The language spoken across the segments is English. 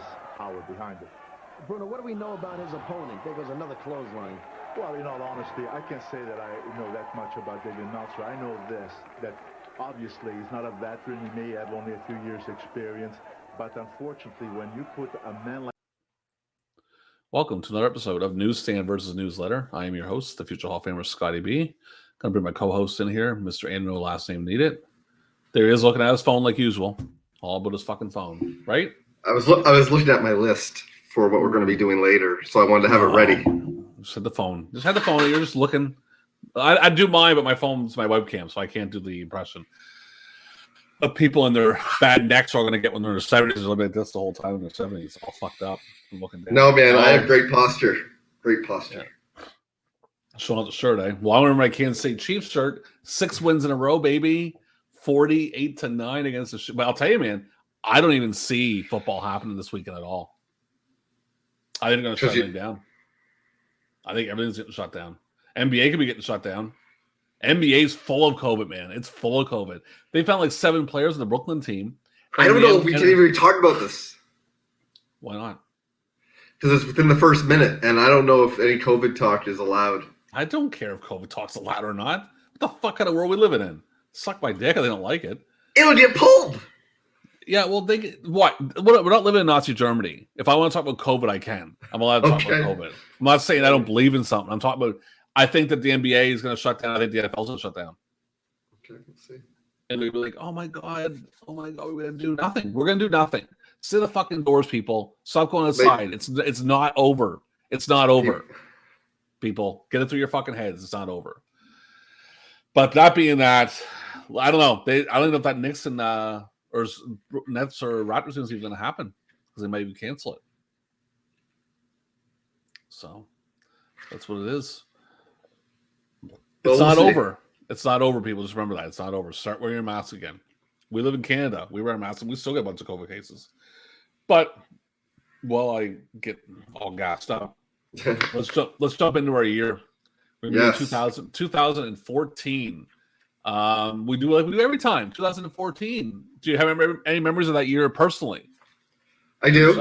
tremendous power behind it. Bruno, what do we know about his opponent? There goes another clothesline. Well, in all honesty, I can't say that I know that much about David Meltzer. I know this, that obviously he's not a veteran. He may have only a few years experience, but unfortunately, when you put a man like... Welcome to another episode of Newsstand versus Newsletter. I am your host, the future Hall of Famer Scotty B. Gonna bring my co-host in here, Mr. Andrew, last name needed. There he is looking at his phone like usual. All about his fucking phone, right? I was looking at my list for what we're going to be doing later, so I wanted to have it ready. Just had the phone. You're just looking. I do mine, but my phone's my webcam, so I can't do the impression. But people in their bad necks are going to get when they're in their 70s. They're like this the whole time in their 70s. All fucked up. I'm looking down. No, man, I have great posture. Great posture. Yeah. Showing out the shirt, eh? Well, I remember my Kansas City Chiefs shirt. 6 wins in a row, baby. 48-9 against the... But I'll tell you, man, I don't even see football happening this weekend at all. I think they're going to shut everything down. I think everything's getting shut down. NBA could be getting shut down. NBA's full of COVID, man. It's full of COVID. They found like 7 players in the Brooklyn team. I don't know if we can even talk about this. Why not? Because it's within the first minute, and I don't know if any COVID talk is allowed. I don't care if COVID talk's allowed or not. What the fuck kind of world we living in? Suck my dick if they don't like it. It'll get pulled. Yeah, well, what? We're not living in Nazi Germany. If I want to talk about COVID, I can. I'm allowed to talk about COVID. I'm not saying I don't believe in something. I'm talking about, I think that the NBA is going to shut down. I think the NFL is going to shut down. Okay, let's see. And we'd be like, oh my God, we're going to do nothing. We're going to do nothing. Sit in the fucking doors, people. Stop going outside. It's not over. It's not over. People, get it through your fucking heads. It's not over. But that being that, I don't know. I don't know if that Knicks and or Nets or Raptors is even going to happen because they might even cancel it. So that's what it is. It's not over. It's not over, people. Just remember that. It's not over. Start wearing your mask again. We live in Canada. We wear masks, and we still get a bunch of COVID cases. But while I get all gassed up, let's jump into our year. We're 2014. We do like we do every time. 2014. Do you have any memories of that year personally? I do.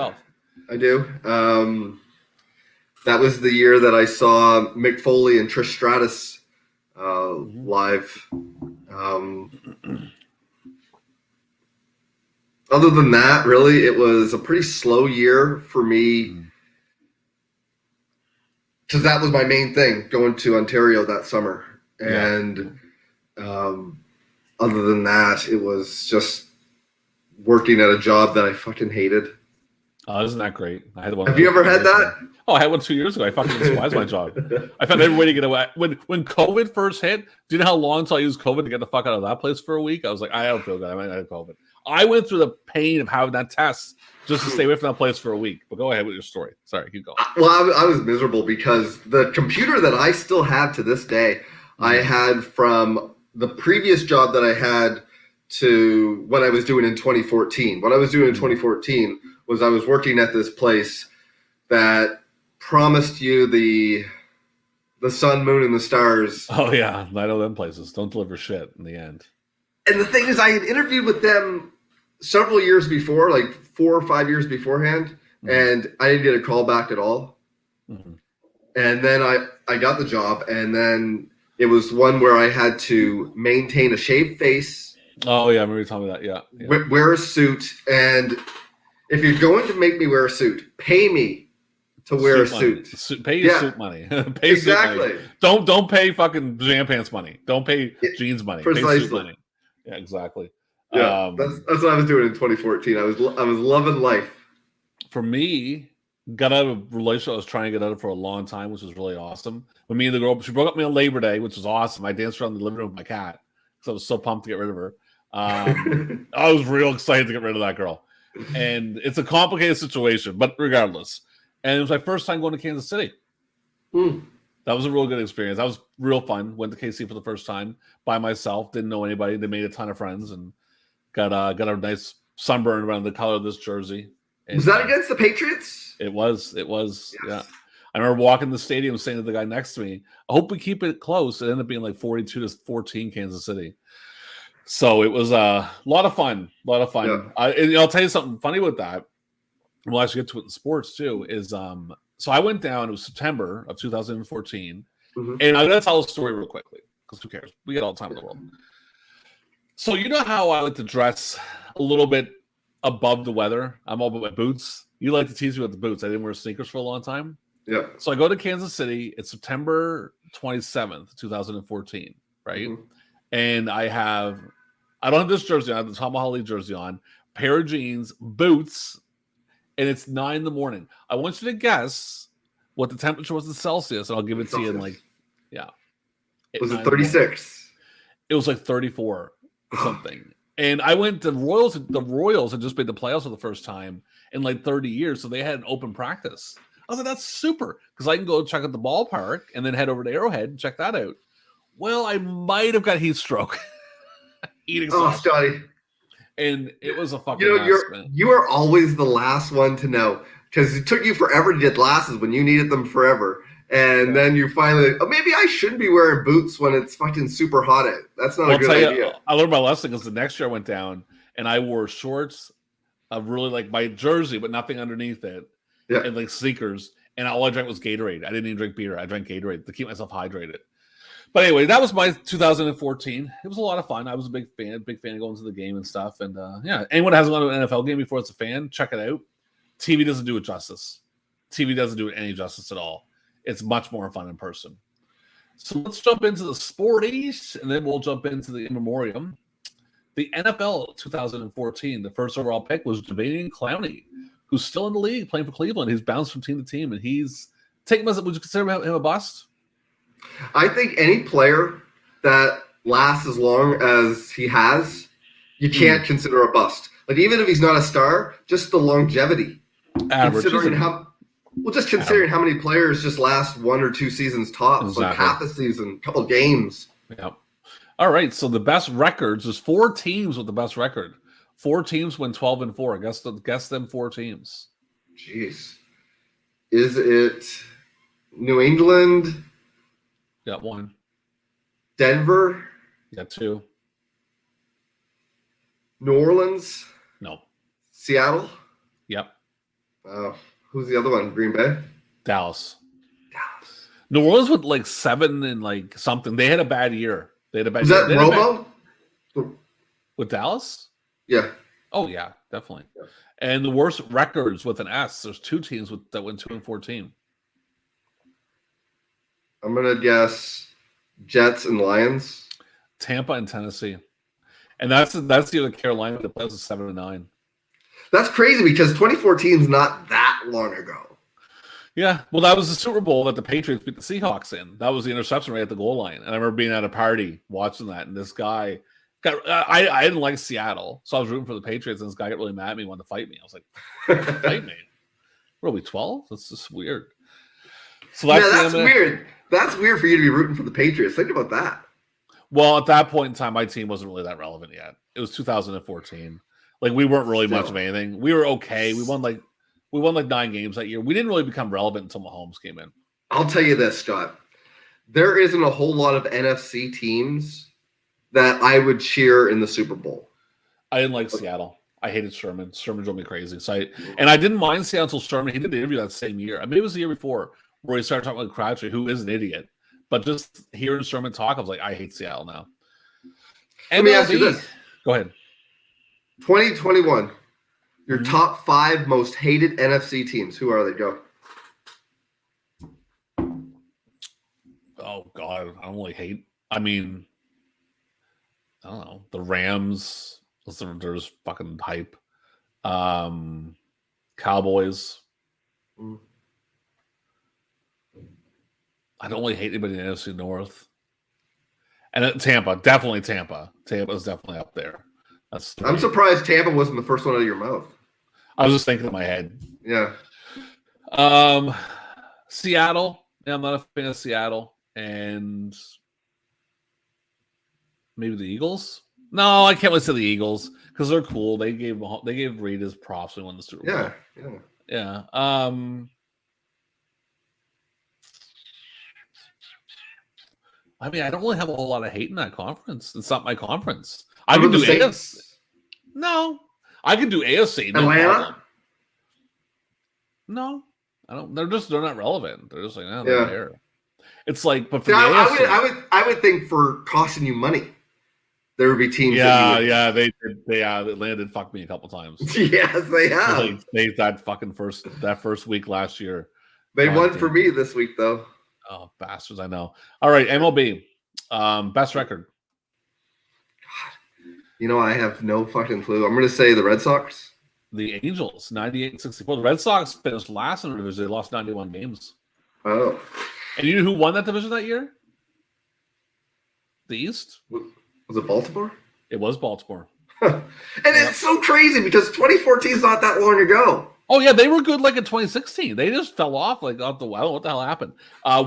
That was the year that I saw Mick Foley and Trish Stratus live. Other than that, really, it was a pretty slow year for me. Because that was my main thing, going to Ontario that summer. And other than that, it was just working at a job that I fucking hated. Oh, isn't that great? I had one. Have you ever had that? Oh, I had one 2 years ago. I fucking despised my job. I found every way to get away. When COVID first hit, do you know how long until I used COVID to get the fuck out of that place for a week? I was like, I don't feel good. I might have COVID. I went through the pain of having that test just to stay away from that place for a week. But go ahead with your story. Sorry, keep going. Well, I was miserable because the computer that I still have to this day, I had from the previous job that I had to what I was doing in 2014. What I was doing in 2014 was I was working at this place that promised you the sun, moon, and the stars. Oh, yeah. I know them places. Don't deliver shit in the end. And the thing is, I had interviewed with them several years before, like 4 or 5 years beforehand, and I didn't get a call back at all. Mm-hmm. And then I got the job, and then it was one where I had to maintain a shaved face. Oh, yeah. I remember you telling me that. Yeah. Wear a suit. And if you're going to make me wear a suit, pay me to wear a suit. Pay your suit money. Pay exactly. Suit money. Don't pay fucking jam pants money. Don't pay jeans money. Precisely. Pay suit money. Yeah, exactly. Yeah, that's what I was doing in 2014. I was loving life. For me, got out of a relationship I was trying to get out of for a long time, which was really awesome. When me and the girl, she broke up with me on Labor Day, which was awesome. I danced around the living room with my cat because I was so pumped to get rid of her. I was real excited to get rid of that girl. And it's a complicated situation, but regardless. And it was my first time going to Kansas City. That was a real good experience. That was real fun. Went to KC for the first time by myself. Didn't know anybody. They made a ton of friends and got a nice sunburn around the color of this jersey. And, was that against the Patriots? It was. Yes. Yeah. I remember walking the stadium saying to the guy next to me, I hope we keep it close. It ended up being like 42-14 Kansas City. So it was a lot of fun. Yeah. I'll tell you something funny with that. we'll actually get to it in sports too, is so I went down, it was September of 2014, and I'm gonna tell a story real quickly, because who cares? We get all the time in the world. So you know how I like to dress a little bit above the weather? I'm all about my boots. You like to tease me with the boots. I didn't wear sneakers for a long time. Yeah. So I go to Kansas City. It's September 27th, 2014, right? And I don't have this jersey on. I have the Tom Holly jersey on, pair of jeans, boots, and it's 9 in the morning. I want you to guess what the temperature was in Celsius, and I'll give it to you in Was it 36? It was like 34 or something. And I went to Royals. The Royals had just made the playoffs for the first time in like 30 years, so they had an open practice. I was like, that's super, because I can go check out the ballpark and then head over to Arrowhead and check that out. Well, I might have got heat stroke eating sausage. Scotty. And it was a fucking mess, you are always the last one to know, because it took you forever to get glasses when you needed them forever. And then you finally, maybe I shouldn't be wearing boots when it's fucking super hot out. That's not a good idea. I learned my lesson, because the next year I went down and I wore shorts, really like my jersey, but nothing underneath it, and like sneakers. And all I drank was Gatorade. I didn't even drink beer. I drank Gatorade to keep myself hydrated. But anyway, that was my 2014. It was a lot of fun. I was a big fan of going to the game and stuff. And anyone that hasn't gone to an NFL game before it's a fan, check it out. TV doesn't do it justice. TV doesn't do it any justice at all. It's much more fun in person. So let's jump into the sporties, and then we'll jump into the in memoriam. The NFL 2014, the first overall pick was Jadeveon Clowney, who's still in the league playing for Cleveland. He's bounced from team to team, and he's taken. Would you consider him a bust? I think any player that lasts as long as he has, you can't consider a bust. Like, even if he's not a star, just the longevity. Average. Considering how many players just last 1 or 2 seasons tops, like half a season, couple games. Yeah. All right. So the best records, there's 4 teams with the best record. 4 teams win 12-4. Guess them 4 teams. Jeez. Is it New England? Got 1. Denver? Got 2. New Orleans? No. Seattle? Yep. Who's the other one? Green Bay? Dallas. New Orleans with like 7 and like something. They had a bad year. Was that Romo? With Dallas? Yeah. Oh, yeah, definitely. Yeah. And the worst records with an S, there's 2 teams that went 2-14. I'm going to guess Jets and Lions. Tampa and Tennessee. And that's the other Carolina that plays 7-9. That's crazy, because 2014 is not that long ago. Yeah, well, that was the Super Bowl that the Patriots beat the Seahawks in. That was the interception right at the goal line. And I remember being at a party watching that, and this guy I didn't like Seattle, so I was rooting for the Patriots, and this guy got really mad at me, wanted to fight me. I was like, fight me? What are we, 12? That's just weird. So that's weird. That's weird for you to be rooting for the Patriots. Think about that. Well, at that point in time, my team wasn't really that relevant yet. It was 2014. Like, we weren't really much of anything. We were okay. We won like 9 games that year. We didn't really become relevant until Mahomes came in. I'll tell you this, Scott. There isn't a whole lot of NFC teams that I would cheer in the Super Bowl. I didn't like Seattle. I hated Sherman. Sherman drove me crazy. So I didn't mind Seattle until Sherman. He did the interview that same year. I mean, it was the year before where he started talking about Crabtree, who is an idiot. But just hearing Sherman talk, I was like, I hate Seattle now. Let me ask you this. Go ahead. 2021. Your top 5 most hated NFC teams. Who are they? Go. Oh, God. I don't really hate. I mean, I don't know. The Rams. There's fucking hype. Cowboys. I don't really hate anybody in the NFC North. And Tampa. Definitely Tampa. Tampa's definitely up there. I'm surprised Tampa wasn't the first one out of your mouth. I was just thinking in my head. Yeah. Seattle. Yeah, I'm not a fan of Seattle. And maybe the Eagles. No, I can't really say the Eagles because they're cool. They gave Reed his props when he won the Super Bowl. Yeah. I mean, I don't really have a whole lot of hate in that conference. It's not my conference. I can do AFC. No, I can do AFC. No Atlanta? problem. No, I don't. They're not relevant. They're just like, no, Yeah. they're there. It's like, but for See, the AFC, I would think for costing you money, there would be teams. yeah, they Atlanta did fuck me a couple times. Yes, they have. Like, that first week last year. They God won damn. for me this week, though. Oh, bastards! I know. All right, MLB, best record. You know, I have no fucking clue. I'm going to say the Red Sox. The Angels, 98-64. The Red Sox finished last in the division. They lost 91 games. Oh. And you know who won that division that year? The East. Was it Baltimore? It was Baltimore. And it's so crazy because 2014 is not that long ago. Oh, yeah, they were good like in 2016. They just fell off like out the I don't know what the hell happened.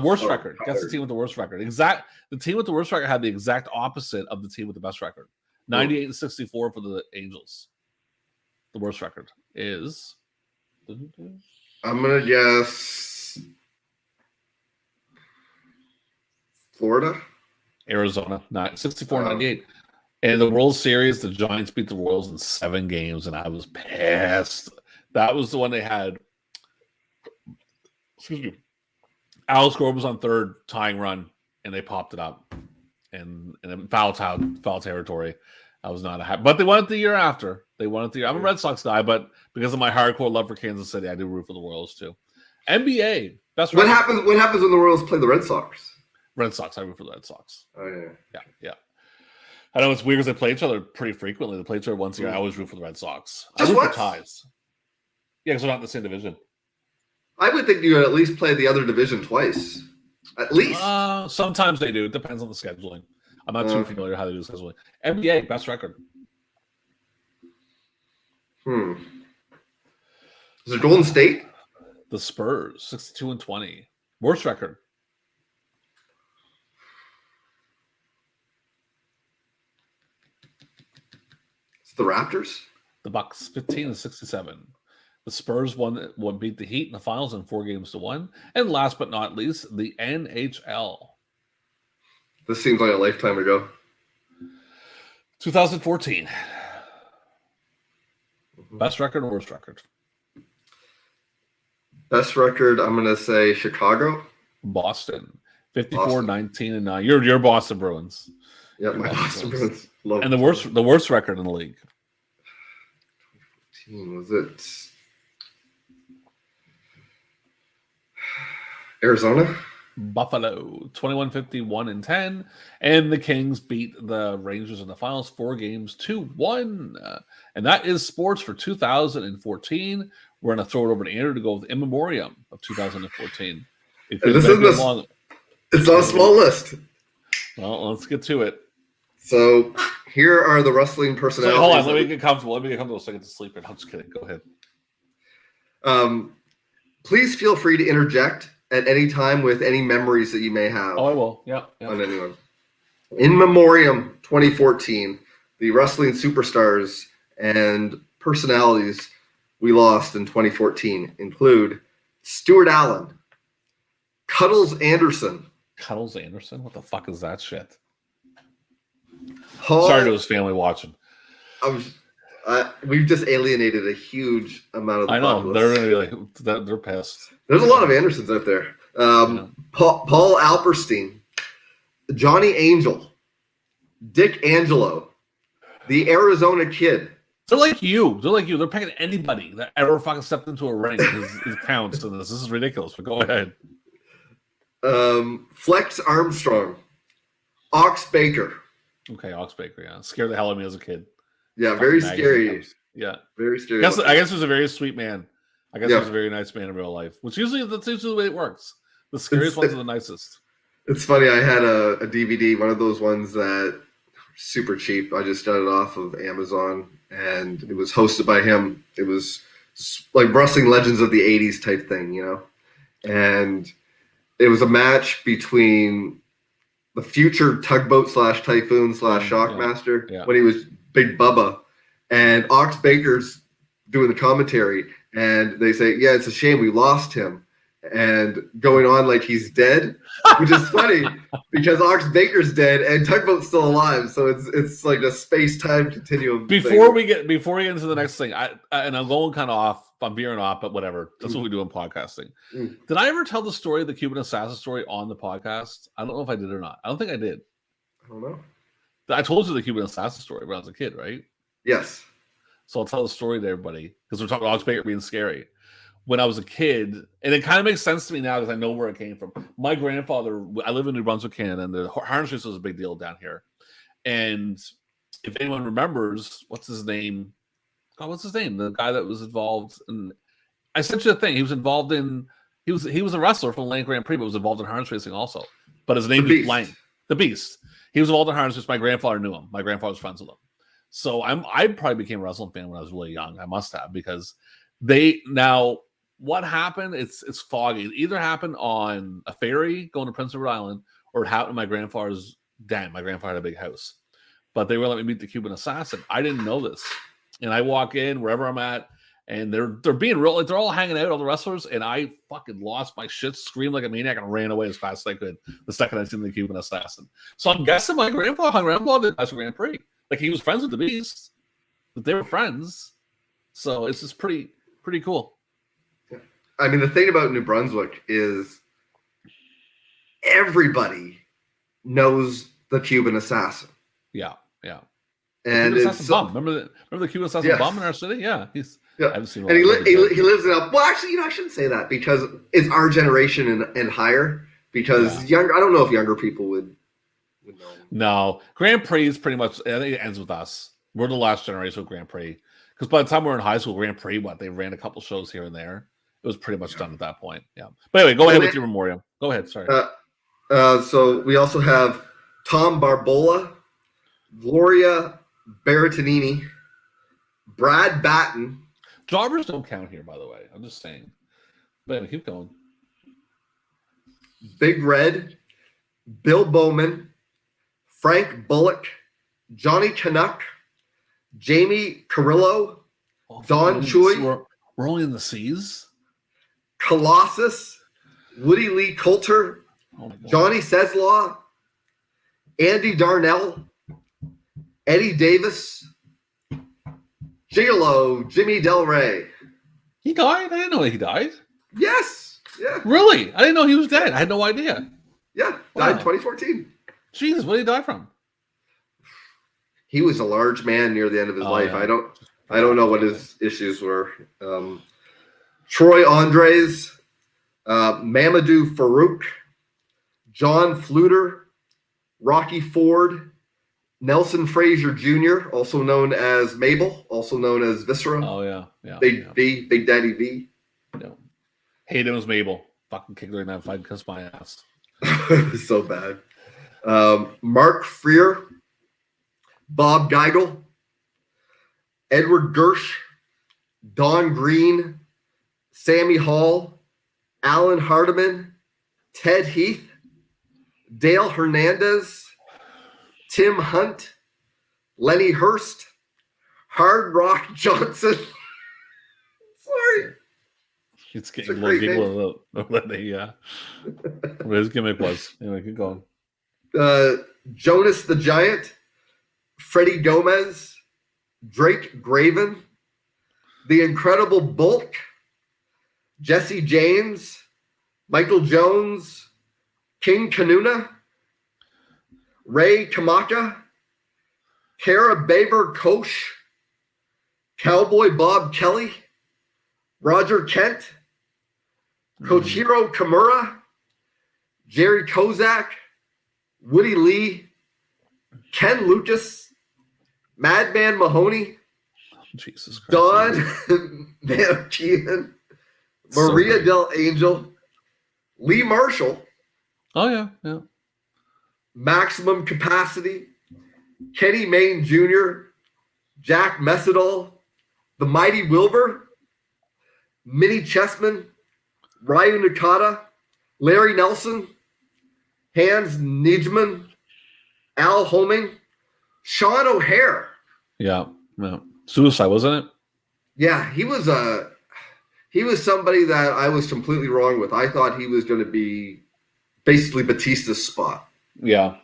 Worst record. Guess the team with the worst record. The team with the worst record had the exact opposite of the team with the best record. 98-64 for the Angels. The worst record is. I'm gonna guess Florida, Arizona, 64-98. And the World Series, the Giants beat the Royals in 7 games, and I was pissed. That was the one they had. Excuse me. Alex Gordon was on third, tying run, and they popped it up, and in foul territory. I was not happy, but they won it the year after. I'm a Red Sox guy, but because of my hardcore love for Kansas City, I do root for the Royals too. NBA best. What happens when the Royals play the Red Sox? Red Sox. I root for the Red Sox. Oh Yeah. I know it's weird because they play each other pretty frequently. They play each other once a year. I always root for the Red Sox. I root for ties. Yeah, because they're not in the same division. I would think you would at least play the other division twice. At least. Sometimes they do. It depends on the scheduling. I'm not too familiar how they do scheduling. NBA best record. Is it Golden State? The Spurs, 62-20. Worst record. It's the Raptors. The Bucks, 15-67. The Spurs beat the Heat in the finals in 4-1. And last but not least, the NHL. This seems like a lifetime ago. 2014. Best record or worst record? Best record, I'm going to say Chicago. Boston. 54-19-9. Your Boston Bruins. Yeah, my Boston Bruins. And the worst record in the league. Was it Arizona? Buffalo, 21-51-10, and the Kings beat the Rangers in the finals 4-1. And that is sports for 2014. We're going to throw it over to Andrew to go with in memoriam of 2014. It's not a small list. Well, let's get to it. So here are the wrestling personalities. Hold on, let me get comfortable. So I get to sleep. I'm just kidding. Go ahead. Please feel free to interject at any time with any memories that you may have. Oh, I will. Yeah. On anyone. In memoriam 2014, the wrestling superstars and personalities we lost in 2014 include Stuart Allen, Cuddles Anderson. Cuddles Anderson? What the fuck is that shit? Paul, sorry to his family watching. We've just alienated a huge amount of the I know. populace. They're going to be like, they're pissed. There's a lot of Andersons out there. Paul Alperstein, Johnny Angel, Dick Angelo, the Arizona Kid. They're like you. They're picking anybody that ever fucking stepped into a ring. It counts to this. This is ridiculous, but go ahead. Flex Armstrong, Ox Baker. Okay, Ox Baker, yeah. Scared the hell out of me as a kid. Yeah, very scary. Yeah. Very scary. I guess he was a very sweet man. I guess he was a very nice man in real life, which that's usually the way it works. The scariest ones are the nicest. It's funny. I had a DVD, one of those ones that super cheap. I just got it off of Amazon, and it was hosted by him. It was like Wrestling Legends of the 80s type thing, you know? And it was a match between the future Tugboat / Typhoon / Shockmaster when he was Big Bubba, and Ox Baker's doing the commentary, and they say, yeah, it's a shame we lost him. and going on like he's dead, which is funny because Ox Baker's dead and Tugboat's still alive, so it's like a space-time continuum. Before we get into the next thing, and I'm going kind of off, I'm veering off, but whatever. That's what we do in podcasting. Did I ever tell the story of the Cuban assassin story on the podcast? I don't know if I did or not. I don't think I did. I don't know. I told you the Cuban assassin story when I was a kid, right? Yes. So I'll tell the story to everybody because we're talking Ox Baker being scary. When I was a kid, and it kind of makes sense to me now because I know where it came from. My grandfather, I live in New Brunswick, Canada, and the harness race was a big deal down here. And if anyone remembers, what's his name? God, what's his name? The guy that was involved in, I sent you the thing. He was involved in, he was a wrestler from Land Grand Prix, but was involved in harness racing also. But his name is blank. The Beast. He was involved in harness racing. My grandfather knew him. My grandfather was friends with him. So I probably became a wrestling fan when I was really young. I must have, because what happened? It's foggy. It either happened on a ferry going to Prince Edward Island, or it happened in my grandfather's den. My grandfather had a big house, but they were letting me meet the Cuban assassin. I didn't know this, and I walk in wherever I'm at, and they're being real. Like, they're all hanging out, all the wrestlers, and I fucking lost my shit, screamed like a maniac, and ran away as fast as I could the second I seen the Cuban assassin. So I'm guessing my grandpa did National Grand Prix. Like, he was friends with the Beast, but they were friends. So it's just pretty cool. I mean, the thing about New Brunswick is everybody knows the Cuban assassin. Yeah. And it's bum. Remember the Cuban assassin bum in our city? Yeah, I haven't seen. And he lives in a. Well, actually, I shouldn't say that because it's our generation and higher. Because younger, I don't know if younger people would know. No, Grand Prix is pretty much. I think it ends with us. We're the last generation of Grand Prix. Because by the time we were in high school, Grand Prix, they ran a couple shows here and there. It was pretty much done at that point. Yeah. But anyway, go ahead with your memoriam. Go ahead. Sorry. So we also have Tom Barbola, Gloria Berrettini, Brad Batten. Jobbers don't count here, by the way. I'm just saying. But anyway, keep going. Big Red, Bill Bowman, Frank Bullock, Johnny Canuck, Jamie Carrillo, Don Choi. We're only in the C's. Colossus, Woody Lee Coulter, Johnny Seslaw, Andy Darnell, Eddie Davis, Gigolo, Jimmy Del Rey. He died? I didn't know he died. Yes. Yeah. Really? I didn't know he was dead. I had no idea. Yeah. Died 2014. Jesus, what did he die from? He was a large man near the end of his life. Yeah. I don't know what his issues were. Troy Andres, Mamadou Farouk, John Fluter, Rocky Ford, Nelson Frazier Jr., also known as Mabel, also known as Viscera. Oh, yeah. Big Daddy V. Yeah. Hayden was Mabel. Fucking kicked her in that fight because my ass. So bad. Mark Freer, Bob Geigel, Edward Gersh, Don Green, Sammy Hall, Alan Hardiman, Ted Heath, Dale Hernandez, Tim Hunt, Lenny Hurst, Hard Rock Johnson. Sorry. It's getting a little giggle what his gimmick was. Anyway, keep going. Jonas the Giant, Freddie Gomez, Drake Graven, The Incredible Bulk, Jesse James, Michael Jones, King Kanuna, Ray Kamaka, Kara Baver Koch, Cowboy Bob Kelly, Roger Kent, Koichiro Kimura, Jerry Kozak, Woody Lee, Ken Lucas, Madman Mahoney, Jesus Christ, Don Mankian, Maria Del Angel, Lee Marshall. Oh, yeah. Maximum Capacity, Kenny Mayne Jr., Jack Messidal, The Mighty Wilbur, Minnie Chessman, Ryu Nakata, Larry Nelson, Hans Nijman, Al Homing, Sean O'Hare. Yeah. Suicide, wasn't it? Yeah, he he was somebody that I was completely wrong with. I thought he was going to be basically Batista's spot. Yeah.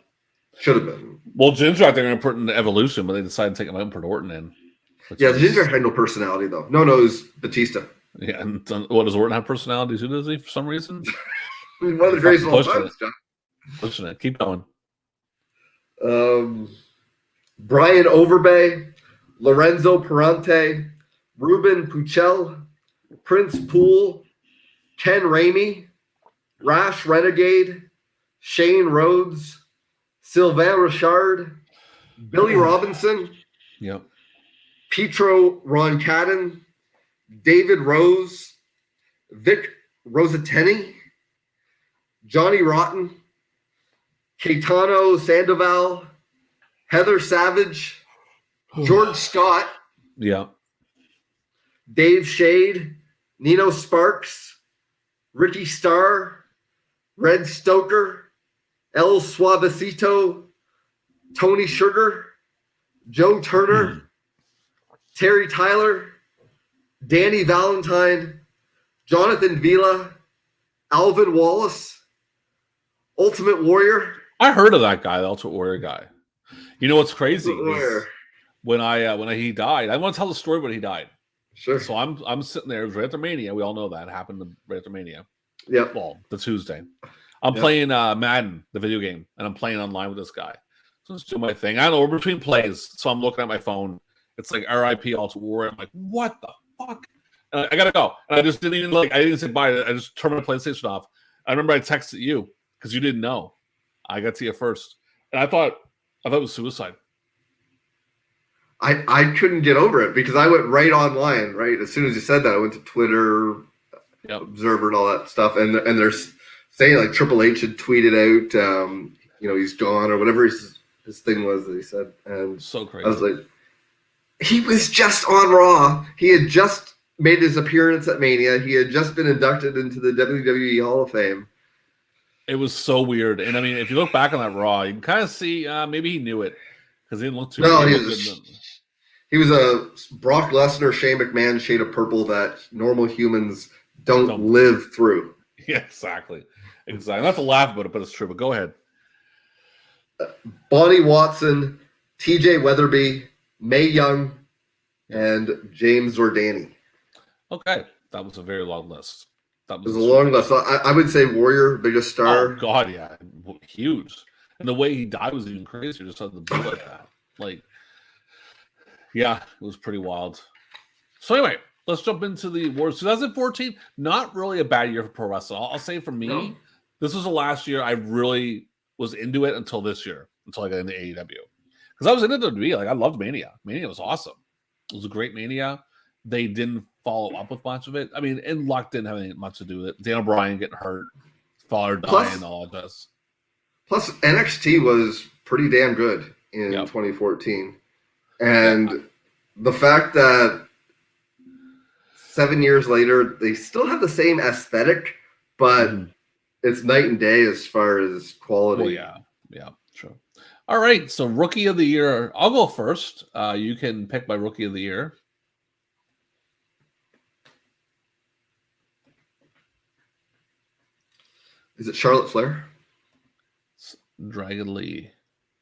Should have been. Well, Ginger, I think they're going to put in the Evolution, but they decided to take him out and put Orton in. Yeah, Ginger had no personality, though. No, it was Batista. Yeah, and what, does Orton have personalities? Who does he, for some reason? One of the greatest of all time, John. Pushing it. Keep going. Brian Overbay, Lorenzo Perante, Ruben Puchel, Prince Poole, Ken Ramey, Rash Renegade, Shane Rhodes, Sylvain Richard, Billy Robinson, Yep. Pietro Roncadden, David Rose, Vic Rosateni, Johnny Rotten, Caetano Sandoval, Heather Savage, George Scott, Yeah. Dave Shade, Nino Sparks, Ricky Starr, Red Stoker, El Suavecito, Tony Sugar, Joe Turner, Terry Tyler, Danny Valentine, Jonathan Villa, Alvin Wallace, Ultimate Warrior. I heard of that guy, the Ultimate Warrior guy. You know what's crazy? Warrior. When he died, I want to tell the story when he died. Sure. So I'm sitting there. It was right after Mania. We all know that. It happened right after Mania. Yep. Well, the Tuesday. I'm playing Madden, the video game, and I'm playing online with this guy. So let's do my thing. I don't know, we're between plays. So I'm looking at my phone. It's like RIP Ultimate Warrior. I'm like, what the fuck? And I gotta go. And I just didn't even I didn't say bye. I just turned my PlayStation off. I remember I texted you because you didn't know. I got to you first. And I thought it was suicide. I couldn't get over it because I went right online, right? As soon as you said that, I went to Twitter, Observer, and all that stuff. And they're saying like Triple H had tweeted out, he's gone or whatever his thing was that he said. And so crazy. I was like, he was just on Raw. He had just made his appearance at Mania. He had just been inducted into the WWE Hall of Fame. It was so weird. And I mean, if you look back on that Raw, you can kind of see maybe he knew it because he didn't look too good. He was a Brock Lesnar, Shane McMahon shade of purple that normal humans don't live through. Yeah, exactly. Not to laugh about it, but it's true. But go ahead. Bonnie Watson, TJ Weatherby, Mae Young, and James Zordani. Okay. That was a very long list. It was a long list. I would say Warrior, biggest star. Oh, God, yeah. Huge. And the way he died was even crazier. Just had the blue like that. Yeah, it was pretty wild. So anyway, let's jump into the awards. 2014, not really a bad year for pro wrestling. I'll say for me, This was the last year I really was into it until this year, until I got into AEW. Because I was into WWE. I loved Mania. Mania was awesome. It was a great Mania. They didn't follow up with much of it. I mean, and luck didn't have anything much to do with it. Daniel Bryan getting hurt, father dying, all of this. Plus, NXT was pretty damn good in 2014. And the fact that 7 years later, they still have the same aesthetic, but it's night and day as far as quality. Well, yeah, true. All right, so Rookie of the Year. I'll go first. You can pick my Rookie of the Year. Is it Charlotte Flair? Dragon Lee.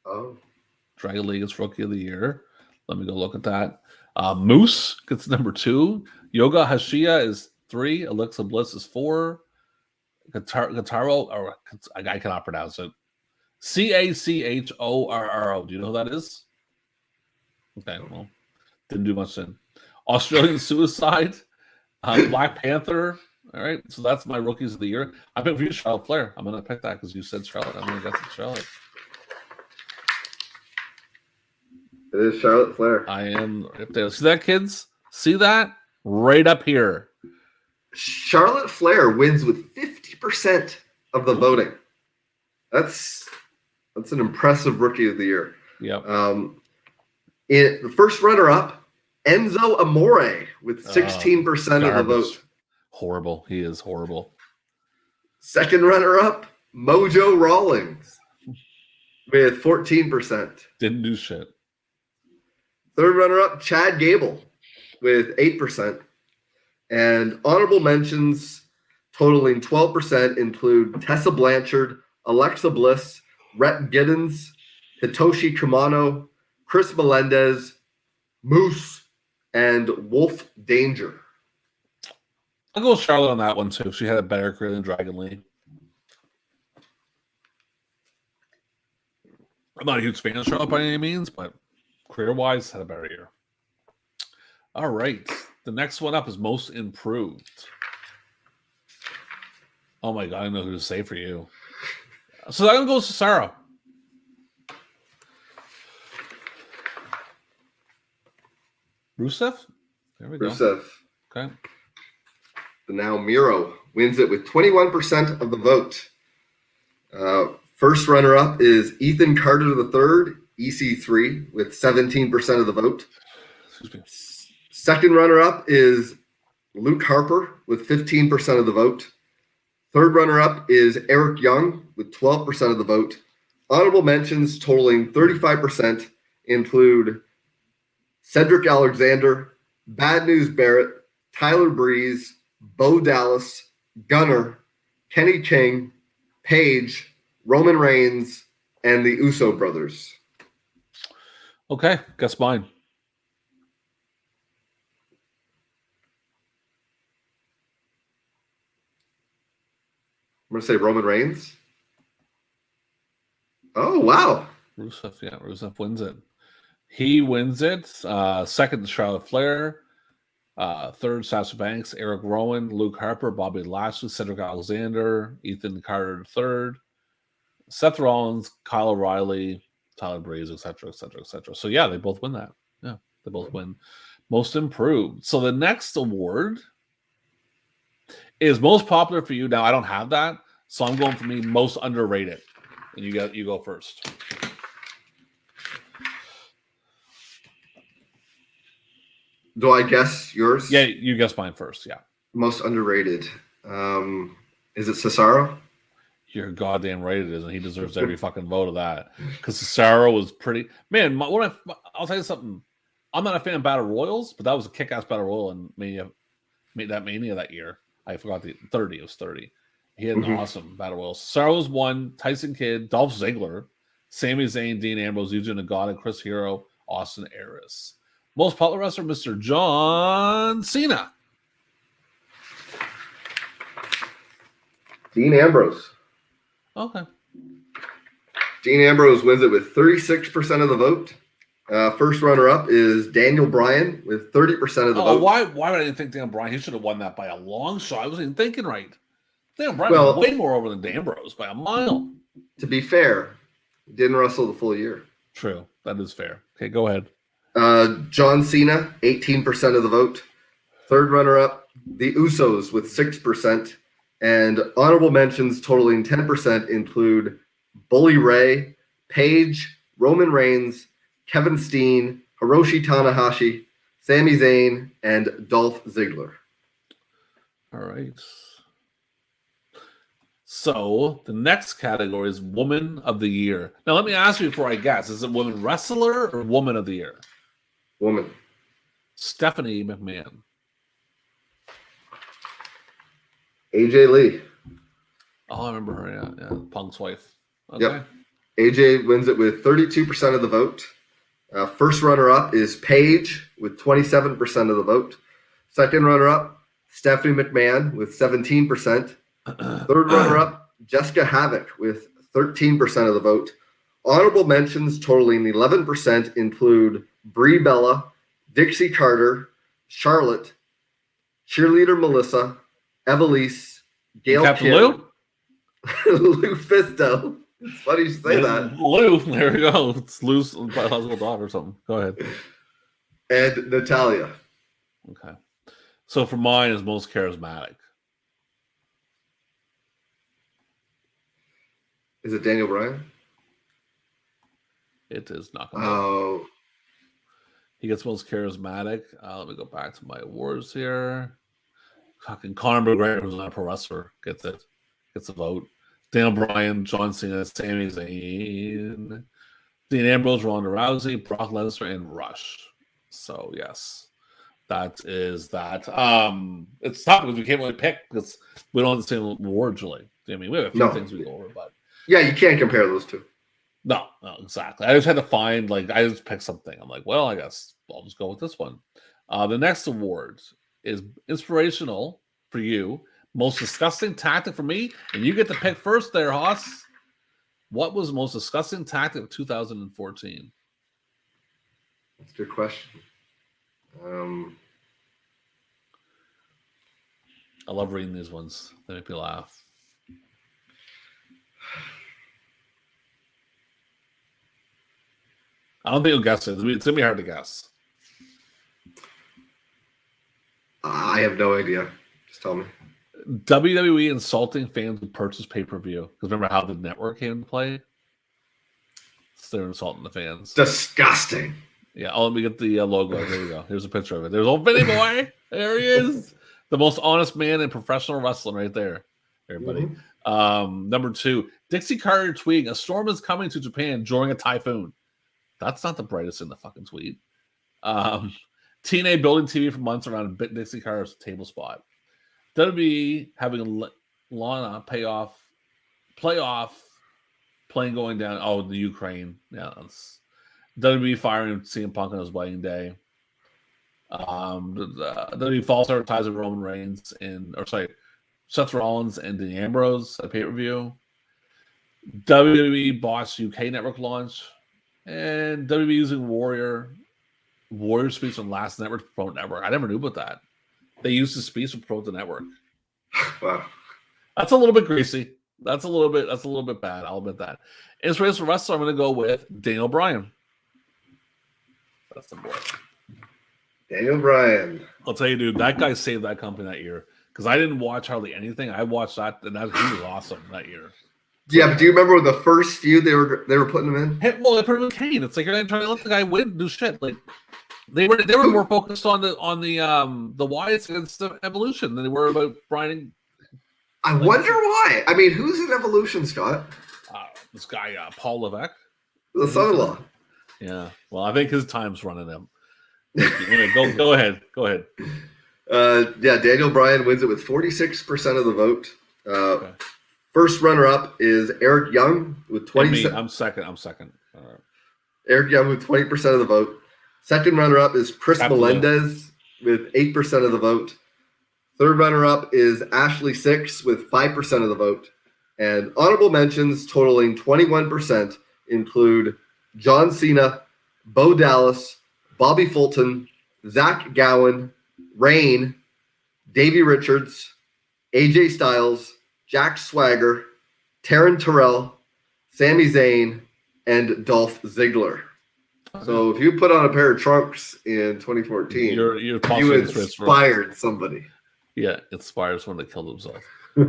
Oh. Dragon Lee gets Rookie of the Year. Let me go look at that. Moose gets number 2. Yoga Hashiya is 3. Alexa Bliss is 4. Kataro, or I cannot pronounce it. Cachorro. Do you know who that is? Okay, well, didn't do much then. Australian Suicide, Black Panther. All right, so that's my Rookies of the Year. I picked for you, Charlotte Flair. I'm going to pick that because you said Charlotte. I'm going to guess it's Charlotte. It is Charlotte Flair. I am up there. See that, kids? See that? Right up here. Charlotte Flair wins with 50% of the voting. That's an impressive Rookie of the Year. Yep. The first runner-up, Enzo Amore, with 16% of the vote. Horrible. He is horrible. Second runner-up, Mojo Rawlings, with 14%. Didn't do shit. Third runner-up, Chad Gable, with 8%. And honorable mentions totaling 12% include Tessa Blanchard, Alexa Bliss, Rhett Giddens, Hitoshi Kimano, Chris Melendez, Moose, and Wolf Danger. I'll go with Charlotte on that one too. She had a better career than Dragon Lee. I'm not a huge fan of Charlotte by any means, but career-wise, had a better year. All right. The next one up is most improved. Oh my God, I don't know who to say for you. So I'm going to go with Cesaro. Rusev? There we go. Rusev. Okay. Now Miro wins it with 21% of the vote. First runner-up is Ethan Carter III, EC3, with 17% of the vote. Second runner-up is Luke Harper with 15% of the vote. Third runner-up is Eric Young with 12% of the vote. Honorable mentions totaling 35% include Cedric Alexander, Bad News Barrett, Tyler Breeze, Bo Dallas, Gunner, Kenny King, Paige, Roman Reigns, and the Uso brothers. Okay, guess mine. I'm going to say Roman Reigns. Oh, wow. Rusev wins it. He wins it. Second, Charlotte Flair. Third, Sasha Banks, Eric Rowan, Luke Harper, Bobby Lashley, Cedric Alexander, Ethan Carter III, Seth Rollins, Kyle O'Reilly, Tyler Breeze, etc., etc., etc. So yeah, they both win that. Yeah, they both win most improved. So the next award is most popular for you. Now I don't have that, so I'm going for me most underrated. And you go first. Do I guess yours? Yeah, you guess mine first. Yeah. Most underrated. Is it Cesaro? You're goddamn right it is, and he deserves every fucking vote of that. Because Cesaro was pretty man. I'll tell you something. I'm not a fan of Battle Royals, but that was a kick-ass Battle Royal and Mania that year. I forgot the 30. It was 30. He had an awesome Battle Royal. Cesaro was one. Tyson Kidd, Dolph Ziggler, Sami Zayn, Dean Ambrose, Yuji Nagata, Chris Hero, Austin Aries. Most popular wrestler, Mr. John Cena. Dean Ambrose. Okay. Dean Ambrose wins it with 36% of the vote. First runner-up is Daniel Bryan with 30% of the vote. Why would I didn't think Daniel Bryan? He should have won that by a long shot. I wasn't even thinking right. Daniel Bryan was way more over than Ambrose by a mile. To be fair, he didn't wrestle the full year. True. That is fair. Okay, go ahead. John Cena, 18% of the vote. Third runner-up, the Usos with 6%. And honorable mentions totaling 10% include Bully Ray, Paige, Roman Reigns, Kevin Steen, Hiroshi Tanahashi, Sami Zayn, and Dolph Ziggler. All right. So the next category is Woman of the Year. Now, let me ask you before I guess. Is it Woman Wrestler or Woman of the Year? Woman. Stephanie McMahon. AJ Lee. Oh, I remember her. Yeah. Punk's wife. Okay. Yep. AJ wins it with 32% of the vote. First runner-up is Paige with 27% of the vote. Second runner-up, Stephanie McMahon with 17%. Third runner-up, Jessica Havoc with 13% of the vote. Honorable mentions totaling 11% include Brie Bella, Dixie Carter, Charlotte, Cheerleader Melissa, Evilise, Gail Captain Kim, Lou? Lou Fisto. It's funny you say that. Lou, there we go. It's Lou's biological daughter or something. Go ahead. And Natalia. Okay. So for mine is most charismatic. Is it Daniel Bryan? It is not. Oh. He gets most charismatic. Let me go back to my awards here. Fucking Conor McGregor, who's not a pro wrestler, gets it. Gets a vote. Daniel Bryan, John Cena, Sami Zayn, Dean Ambrose, Ronda Rousey, Brock Lesnar, and Rush. So, yes. That is that. It's tough because we can't really pick because we don't have the same awards really. I mean, we have a few things we go over, but yeah, you can't compare those two. No, exactly. I just had to find I just picked something. I'm like, well, I guess I'll just go with this one. The next award is inspirational for you, most disgusting tactic for me, and you get to pick first there, Haas. What was the most disgusting tactic of 2014? That's a good question. I love reading these ones. They make me laugh. I don't think you'll guess it. It's gonna be hard to guess. I have no idea. Just tell me. WWE insulting fans who purchase pay-per-view. Because remember how the network came into play? So they're insulting the fans. Disgusting. Yeah. Oh, let me get the logo. There you go. Here's a picture of it. There's old Vinny Boy. There he is. The most honest man in professional wrestling right there. Everybody. Mm-hmm. Number 2. Dixie Carter tweeting, a storm is coming to Japan during a typhoon. That's not the brightest in the fucking tweet. TNA building TV for months around Dixie Carter's table spot. WWE having Lana playoff plane going down. Oh, the Ukraine. Yeah, that's WWE firing CM Punk on his wedding day. WWE false advertising Roman Reigns Seth Rollins and Dean Ambrose at pay-per-view. WWE botched UK network launch. And WWE using Warrior speech on Last Network to promote network. I never knew about that. They used the speech to promote the network. Wow. That's a little bit greasy. That's a little bit bad. I'll admit that. Inspirational wrestler, I'm going to go with Daniel Bryan. That's the boy. Daniel Bryan. I'll tell you, dude, that guy saved that company that year. Because I didn't watch hardly anything. I watched that, and he was awesome that year. Yeah, but do you remember the first feud they were putting him in? Well, they put him in Kane. It's like you're not trying to let the guy win, do shit. Like they were more focused on the Wyatts against the Evolution than they were about Bryan. I wonder why. I mean, who's in Evolution, Scott? This guy, Paul Levesque, the son-in-law. Yeah. Well, I think his time's running him. Anyway, go ahead. Go ahead. Yeah, Daniel Bryan wins it with 46% of the vote. Okay. First runner-up is Eric Young with 20%. I'm second. All right. Eric Young with 20% of the vote. Second runner-up is Chris Melendez with 8% of the vote. Third runner-up is Ashley Six with 5% of the vote. And honorable mentions totaling 21% include John Cena, Bo Dallas, Bobby Fulton, Zach Gowen, Rain, Davey Richards, AJ Styles, Jack Swagger, Taryn Terrell, Sami Zayn, and Dolph Ziggler. So if you put on a pair of trunks in 2014, you inspired somebody. Yeah, inspires someone to kill themselves.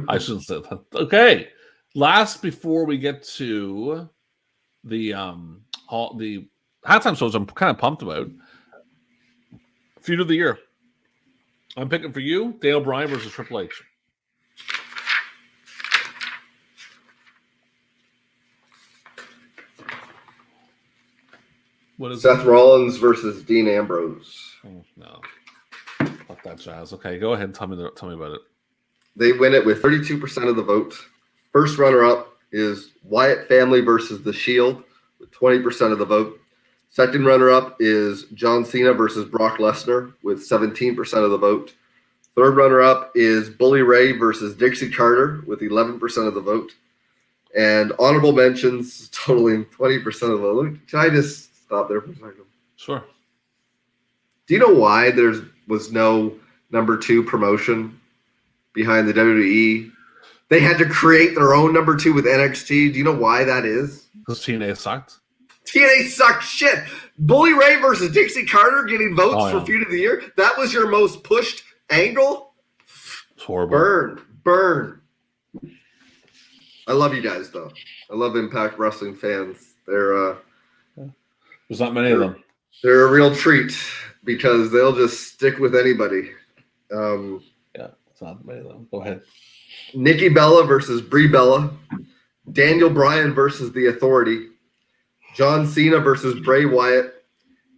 I shouldn't say that. Okay. Last, before we get to the halftime shows I'm kind of pumped about. Feud of the year. I'm picking for you, Daniel Bryan versus Triple H. What is Seth Rollins versus Dean Ambrose? Oh, no. Fuck that jazz. Okay, go ahead and tell me about it. They win it with 32% of the vote. First runner-up is Wyatt family versus The Shield with 20% of the vote. Second runner-up is John Cena versus Brock Lesnar with 17% of the vote. Third runner-up is Bully Ray versus Dixie Carter with 11% of the vote. And honorable mentions totaling 20% of the vote. Can I just stop there for a second? Sure. Do you know why there was no number 2 promotion behind the WWE? They had to create their own number 2 with NXT. Do you know why that is? Because TNA sucked. TNA sucked shit. Bully Ray versus Dixie Carter getting votes for Feud of the Year. That was your most pushed angle? It's horrible. Burn. I love you guys, though. I love Impact Wrestling fans. There's not many of them. They're a real treat because they'll just stick with anybody. Yeah, it's not many of them. Go ahead. Nikki Bella versus Brie Bella. Daniel Bryan versus The Authority. John Cena versus Bray Wyatt.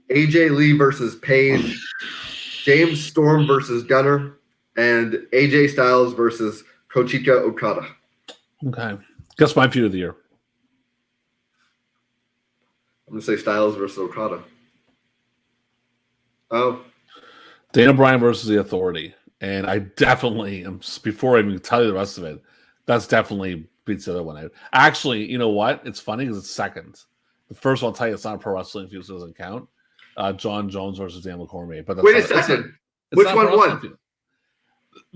AJ Lee versus Paige. James Storm versus Gunner, and AJ Styles versus Kochika Okada. Okay. Guess my feud of the year. I'm going to say Styles versus Okada. Oh. Dana Bryan versus The Authority. And I definitely, before I even tell you the rest of it, that's definitely beats the other one out. Actually, you know what? It's funny because it's second. The first one, I'll tell you, it's not a pro wrestling feud, so it doesn't count. John Jones versus Daniel Cormier. But wait a second. Which one won?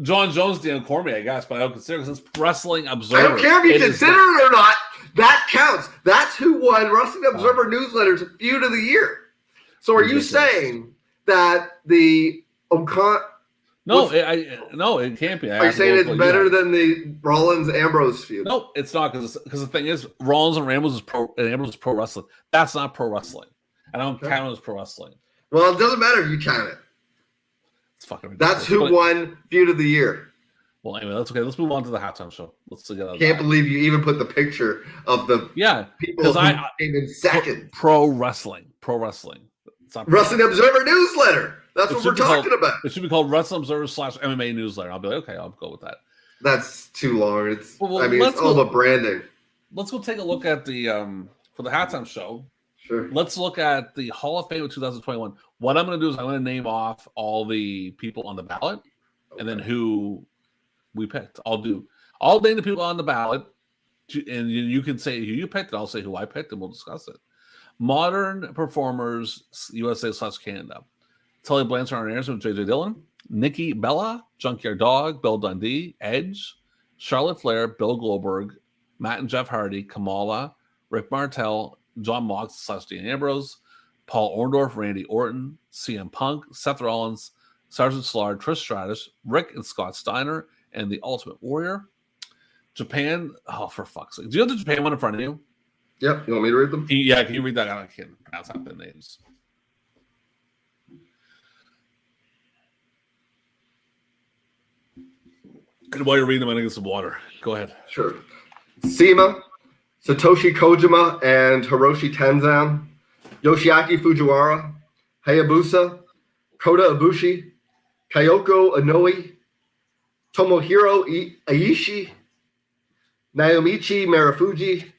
John Jones, Daniel Cormier, I guess, but I don't consider it because it's Wrestling Observer. I don't care if you consider it or not. That counts. That's who won Wrestling Observer Newsletter's Feud of the Year. So are you saying that the No, it can't be. Are you saying it's better than the Rollins-Ambrose feud? No, it's not because the thing is, Rollins and Ambrose is pro wrestling. That's not pro wrestling. I don't count it as pro wrestling. Well, it doesn't matter if you count it. It's fucking ridiculous. That's who won Feud of the Year. Well, anyway, that's okay. Let's move on to the halftime show. Let's get out. Can't believe you even put the picture of the people who came in second. Pro wrestling. It's not Wrestling Observer Newsletter. That's what we're talking about. It should be called Wrestling Observer /MMA Newsletter. I'll be like, okay, I'll go with that. That's too long. It's it's all the branding. Let's go take a look at the for the halftime show. Sure. Let's look at the Hall of Fame of 2021. What I'm going to do is I'm going to name off all the people on the ballot, and then who we picked. I'll name the people on the ballot, and you can say who you picked, and I'll say who I picked, and we'll discuss it. Modern performers, USA/Canada. Tully Blanchard and Anderson with J.J. Dillon, Nikki Bella, Junkyard Dog, Bill Dundee, Edge, Charlotte Flair, Bill Goldberg, Matt and Jeff Hardy, Kamala, Rick Martel, John Mox/Dean Ambrose, Paul Orndorff, Randy Orton, CM Punk, Seth Rollins, Sergeant Slaughter, Trish Stratus, Rick and Scott Steiner, and the Ultimate Warrior. Japan, oh, for fuck's sake. Do you have the Japan one in front of you? Yep. You want me to read them? Can you read that? I can't pronounce half the names. And while you're reading them, I'm going to get some water. Go ahead. Sure. Sema, Satoshi Kojima and Hiroshi Tenzan, Yoshiaki Fujiwara, Hayabusa, Kota Ibushi, Kyoko Inoue, Tomohiro Aishi, Naomichi Marufuji,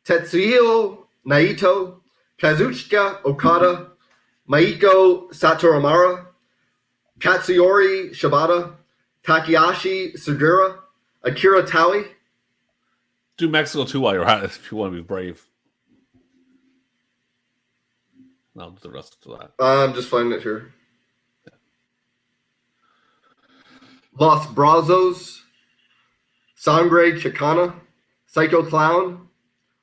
Tetsuya Naito, Kazuchika Okada, Maiko Satoramara, Katsuyori Shibata, Takayashi Sugura, Akira Taui. Do Mexico too while you're at it if you want to be brave. I'll do the rest of that. I'm just finding it here. Yeah. Los Brazos, Sangre Chicana, Psycho Clown,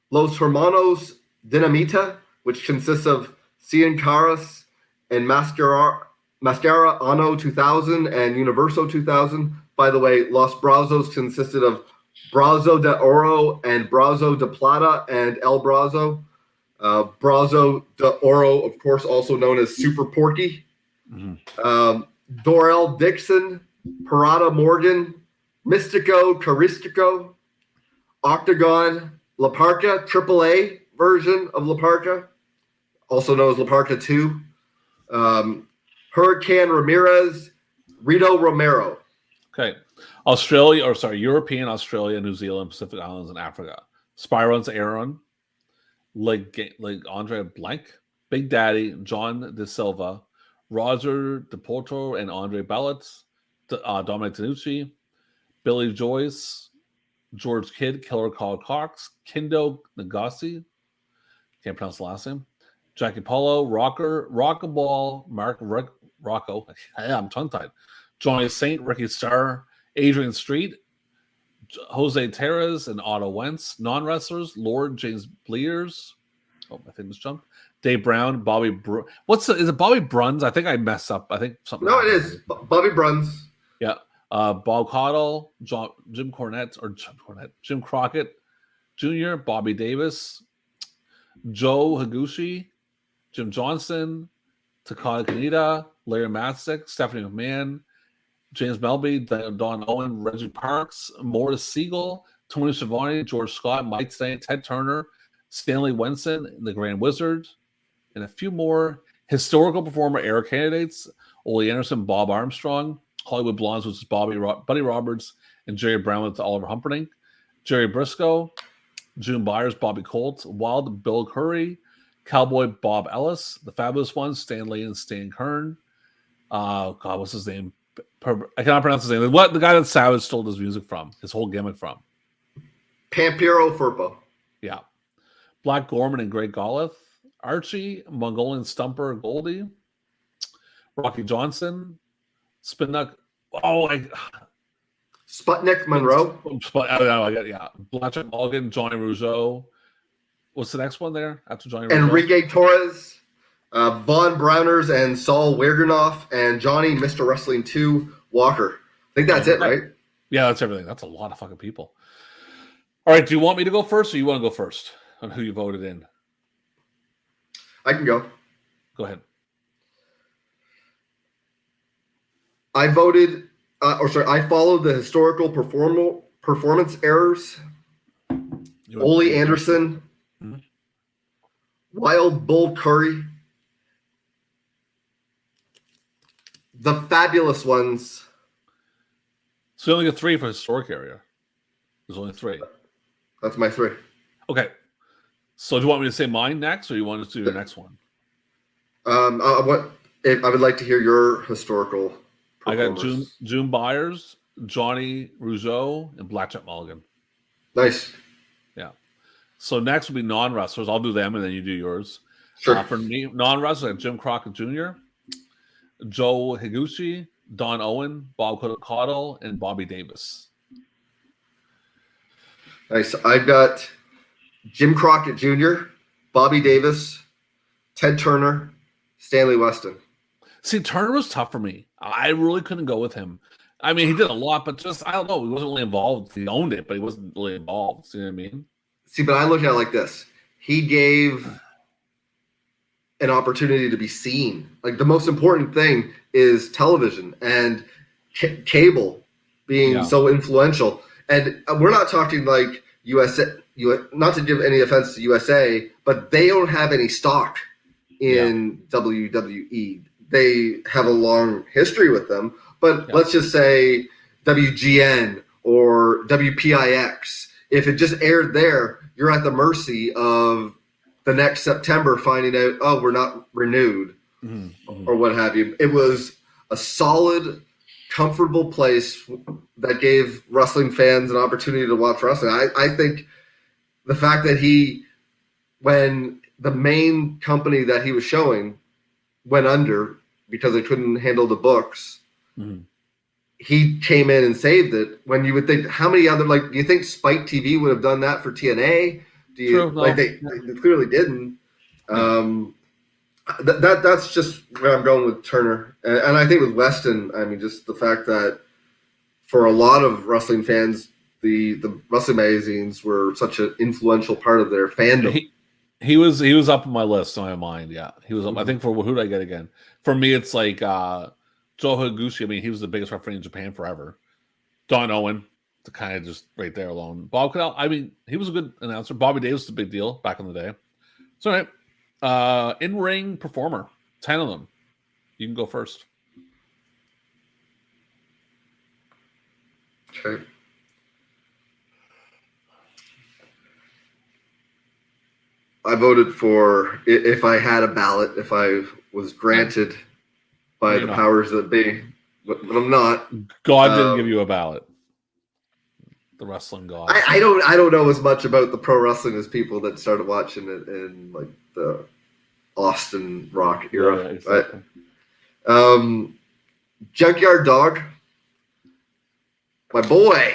Los Hermanos Dinamita, which consists of Cien Caras and Mascara Anno 2000 and Universo 2000. By the way, Los Brazos consisted of Brazo de Oro and Brazo de Plata and El Brazo. Brazo de Oro, of course, also known as Super Porky. Mm-hmm. Dorel Dixon, Parada Morgan, Mystico Caristico, Octagon, La Parca, AAA version of La Parca, also known as La Parca 2. Hurricane Ramirez, Rito Romero. Okay. European, Australia, New Zealand, Pacific Islands, and Africa. Spyron's Aaron, like Andre Blank, Big Daddy, John De Silva, Roger DePorto and Andre Bellet, Dominic Tanucci, Billy Joyce, George Kidd, Killer Carl Cox, Kindo Nagasi, can't pronounce the last name, Jackie Paulo, Rockaball, Mark Rocco, I'm tongue-tied, Johnny Saint, Ricky Starr, Adrian Street, Jose Terres, and Otto Wentz. Non-wrestlers, Lord James Bleers. Oh, my thing was jumped. Dave Brown, Bobby is it Bobby Bruns? I think I messed up. I think something. No, it is Bobby Bruns. Yeah. Bob Caudle, Jim Crockett Jr., Bobby Davis, Joe Higuchi, Jim Johnson, Takada Kaneda, Larry Matzik, Stephanie McMahon, James Melby, Don Owen, Reggie Parks, Morris Siegel, Tony Schiavone, George Scott, Mike Saint, Ted Turner, Stanley Wenson, the Grand Wizard, and a few more historical performer era candidates. Ole Anderson, Bob Armstrong. Hollywood Blondes, which is Buddy Roberts and Jerry Brown with Oliver Humperdinck. Jerry Briscoe, June Byers, Bobby Colt. Wild, Bill Curry. Cowboy, Bob Ellis. The Fabulous Ones, Stan Lee and Stan Kern. God, what's his name? I cannot pronounce his name. What the guy that Savage stole his music from, his whole gimmick from? Pampiro Furpo. Yeah. Black Gorman and Greg Golliff. Archie, Mongolian Stumper, Goldie. Rocky Johnson. Spinnuck. Sputnik Monroe. I don't know. I got, yeah. Blanchard Mulligan, Johnny Rougeau. What's the next one there after Johnny Rougeau? Enrique Torres. Von Browners and Saul Wegernoff and Johnny Mr. Wrestling 2 Walker. I think that's it, right? Yeah, that's everything. That's a lot of fucking people. All right, do you want me to go first or you want to go first on who you voted in? I can go. Go ahead. I voted, I followed the historical performance errors. Ole Anderson, Wild Bull Curry, the Fabulous Ones. So you only get 3 for historic area. There's only 3. That's my 3. Okay. So do you want me to say mine next, or you want to do your next one? I would like to hear your historical. I got June Byers, Johnny Rougeau, and Blackjack Mulligan. Nice. Yeah. So next will be non-wrestlers. I'll do them, and then you do yours. Sure. For me, non-wrestlers, I have Jim Crockett Jr., Joe Higuchi, Don Owen, Bob Caudle, and Bobby Davis. Nice. I've got Jim Crockett Jr., Bobby Davis, Ted Turner, Stanley Weston. See, Turner was tough for me. I really couldn't go with him. I mean, he did a lot, but just, I don't know. He wasn't really involved. He owned it, but he wasn't really involved. See what I mean? See, but I look at it like this. He gave an opportunity to be seen. Like, the most important thing is television and cable being so influential. And we're not talking like USA, not to give any offense to USA, but they don't have any stock in WWE. They have a long history with them, but let's just say WGN or WPIX. If it just aired there, you're at the mercy of the next September finding out, oh, we're not renewed or what have you. It was a solid, comfortable place that gave wrestling fans an opportunity to watch wrestling. I think the fact that when the main company that he was showing went under because they couldn't handle the books, he came in and saved it. When you would think, how many other, do you think Spike TV would have done that for TNA? They clearly didn't. That's just where I'm going with Turner. And I think with Weston, I mean, just the fact that for a lot of wrestling fans, the wrestling magazines were such an influential part of their fandom. He was up on my list in my mind. Yeah, he was up. I think for who did I get again? For me, it's like Joe Higuchi. I mean, he was the biggest referee in Japan forever. Don Owen, to kind of just right there alone. Bob Caudle. I mean, he was a good announcer. Bobby Davis was a big deal back in the day. It's all right. In-ring performer, 10 of them. You can go first. Okay. I voted for, if I had a ballot, if I was granted by the powers that be, but I'm not. God didn't give you a ballot. The wrestling god. I don't know as much about the pro wrestling as people that started watching it in like the Austin Rock era. Yeah, exactly. Junkyard Dog, my boy,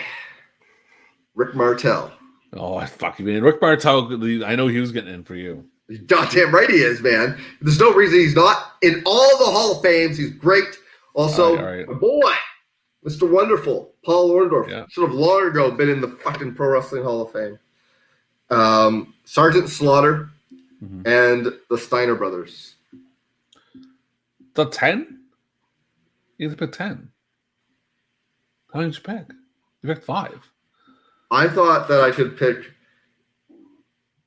Rick Martel. Oh, fuck you, man. Rick Martel, I know he was getting in for you. Goddamn right he is, man. There's no reason he's not in all the Hall of Fames. He's great. Also, all right. My boy, Mr. Wonderful, Paul Orndorff. Should have long ago been in the fucking Pro Wrestling Hall of Fame. Sergeant Slaughter and the Steiner Brothers. The 10? You picked 10. How many did you pick? You picked 5. I thought that I could pick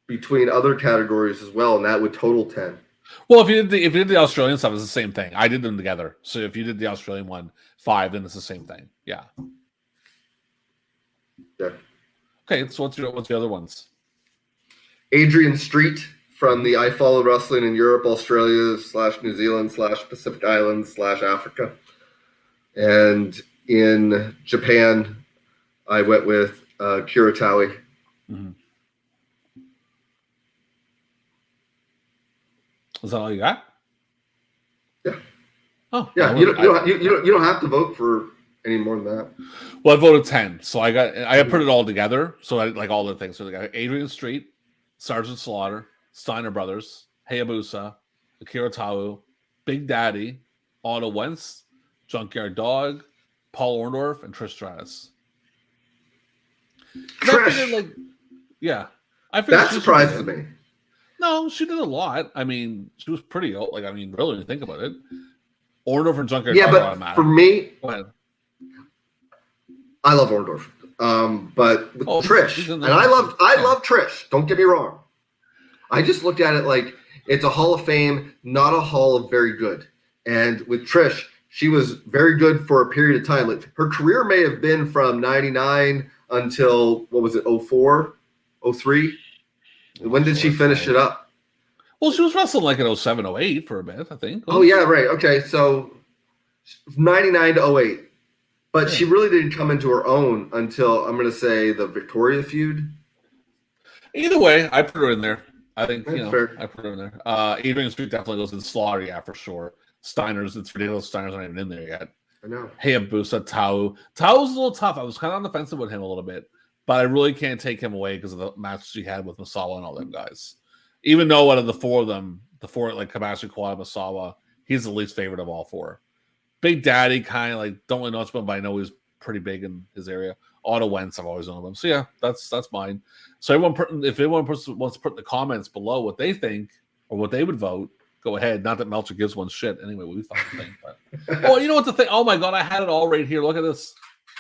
between other categories as well, and that would total 10. Well, if you did the Australian stuff, it's the same thing. I did them together. So if you did the Australian one 5, then it's the same thing. Yeah. Yeah. Okay, so what's the other ones? Adrian Street from the I Followed Wrestling in Europe, Australia / New Zealand / Pacific Islands / Africa. And in Japan, I went with Kuratawi. Mm-hmm. Is that all you got? Yeah. Oh, yeah. You don't have to vote for any more than that. Well, I voted 10, so I put it all together. So I like all the things. So I got Adrian Street, Sergeant Slaughter, Steiner Brothers, Hayabusa, Akira Taue, Big Daddy, Otto Wentz, Junkyard Dog, Paul Orndorff, and Trish Stratus. Trish, I figured that surprises me. No, she did a lot. I mean, she was pretty old. Like, I mean, really, when you think about it, Orndorff and Junkyard Dog. Yeah, but for me, go ahead. I love Orndorff, but with Trish, and I love Trish. Don't get me wrong. I just looked at it like it's a Hall of Fame, not a Hall of Very Good. And with Trish, she was very good for a period of time. Like, her career may have been from '99 until, what was it, 04, 03? When did she finish it up? Well, she was wrestling like in 07, 08 for a bit, I think. Oh, yeah, right. Okay, so 99 to 08. But she really didn't come into her own until, I'm going to say, the Victoria feud. Either way, I put her in there. I think, fair. I put her in there. Adrian Street definitely goes in Slaughter, yeah, for sure. Steiner's, it's ridiculous. Steiner's not even in there yet. I know. Hayabusa, Taue. Tau's a little tough. I was kind of on the fence with him a little bit, but I really can't take him away because of the match she had with Masawa and all them guys. Even though out of the four of them, like Kabashi, Kawada, Masawa, he's the least favorite of all four. Big Daddy, kind of like, don't really know much about him, but I know he's pretty big in his area. Otto Wentz, I've always known him. So yeah, that's mine. So if anyone wants to put in the comments below what they think or what they would vote, go ahead. Not that Meltzer gives one shit. Anyway, we fucking think. But oh, you know what the thing? Oh my god, I had it all right here. Look at this.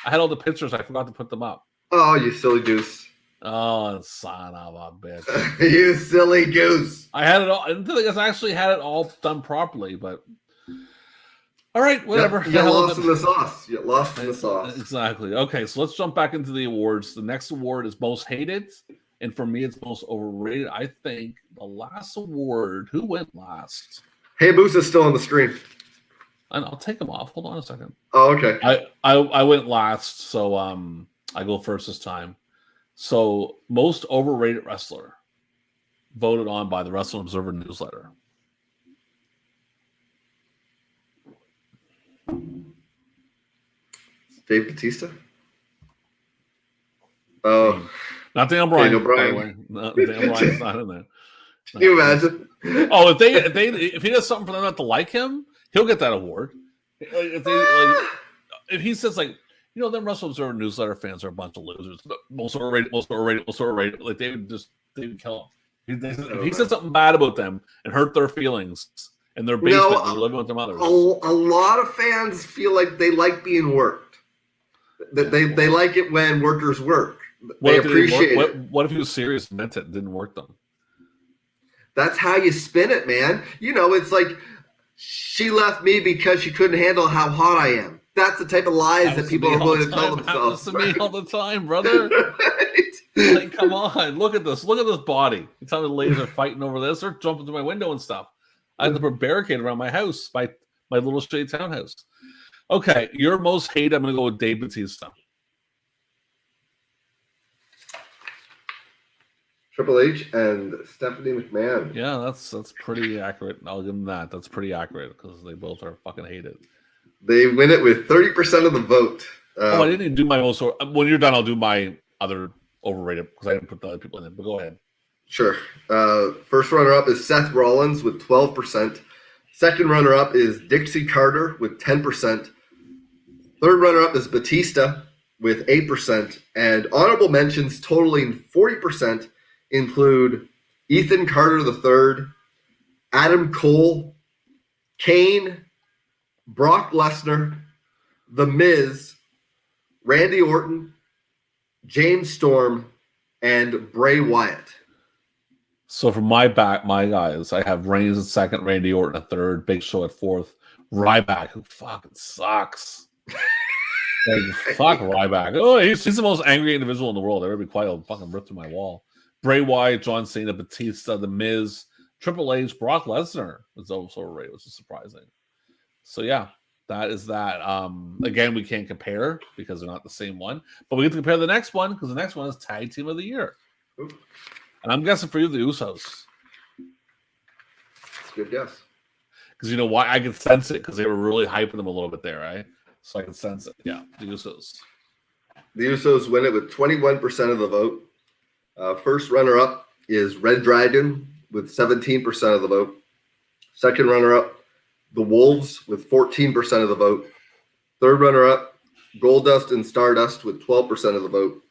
I had all the pictures. I forgot to put them up. Oh, you silly goose. Oh, son of a bitch. You silly goose. I had it all. I actually had it all done properly, but all right, whatever. You lost in the sauce. You lost in the sauce. Exactly. Okay, so let's jump back into the awards. The next award is most hated, and for me, it's most overrated. I think the last award. Who went last? Hayabusa's still on the screen. And I'll take him off. Hold on a second. Oh, okay. I went last, so I go first this time. So most overrated wrestler, voted on by the Wrestling Observer newsletter. Dave Bautista? Oh. Not Daniel Bryan. No, Daniel Bryan's not in there. Can you imagine? Oh, if he does something for them not to like him, he'll get that award. If he says like, them Wrestling Observer newsletter fans are a bunch of losers. Most overrated. Like they would kill him. If he said something bad about them and hurt their feelings in their basement, and living with their mothers. A lot of fans feel like they like being worked. They like it when workers work. They appreciate it. What if he was serious and meant it and didn't work them? That's how you spin it, man. It's like she left me because she couldn't handle how hot I am. That's the type of lies that people are willing to tell themselves. Happens to me all the time, brother. Right? Like, come on, look at this. Look at this body. You tell me the ladies are fighting over this. They're jumping through my window and stuff. I had to put a barricade around my house, my little shitty townhouse. Okay, your most hate. I'm going to go with Dave Bautista. Triple H and Stephanie McMahon. Yeah, that's pretty accurate. I'll give them that. That's pretty accurate because they both are fucking hated. They win it with 30% of the vote. I didn't even do my most. When you're done, I'll do my other overrated because I didn't put the other people in it. But go ahead. Sure. First runner-up is Seth Rollins with 12%. Second runner-up is Dixie Carter with 10%. Third runner-up is Batista with 8%. And honorable mentions totaling 40% include Ethan Carter III, Adam Cole, Kane, Brock Lesnar, The Miz, Randy Orton, James Storm, and Bray Wyatt. So for my guys, I have Reigns at second, Randy Orton at third, Big Show at fourth, Ryback, who fucking sucks. Fuck Ryback. Oh, he's the most angry individual in the world. Everybody quiet, I'll fucking rip through my wall. Bray Wyatt, John Cena, Batista, The Miz, Triple H, Brock Lesnar was also overrated, which is surprising. So yeah, that is that. Again, we can't compare because they're not the same one, but we get to compare the next one because the next one is Tag Team of the Year. Ooh. And I'm guessing for you, the Usos. That's a good guess. Because you know why? I could sense it because they were really hyping them a little bit there, right? So I can sense it. Yeah, the Usos. The Usos win it with 21% of the vote. First runner-up is Red Dragon with 17% of the vote. Second runner-up, the Wolves with 14% of the vote. Third runner-up, Goldust and Stardust with 12% of the vote.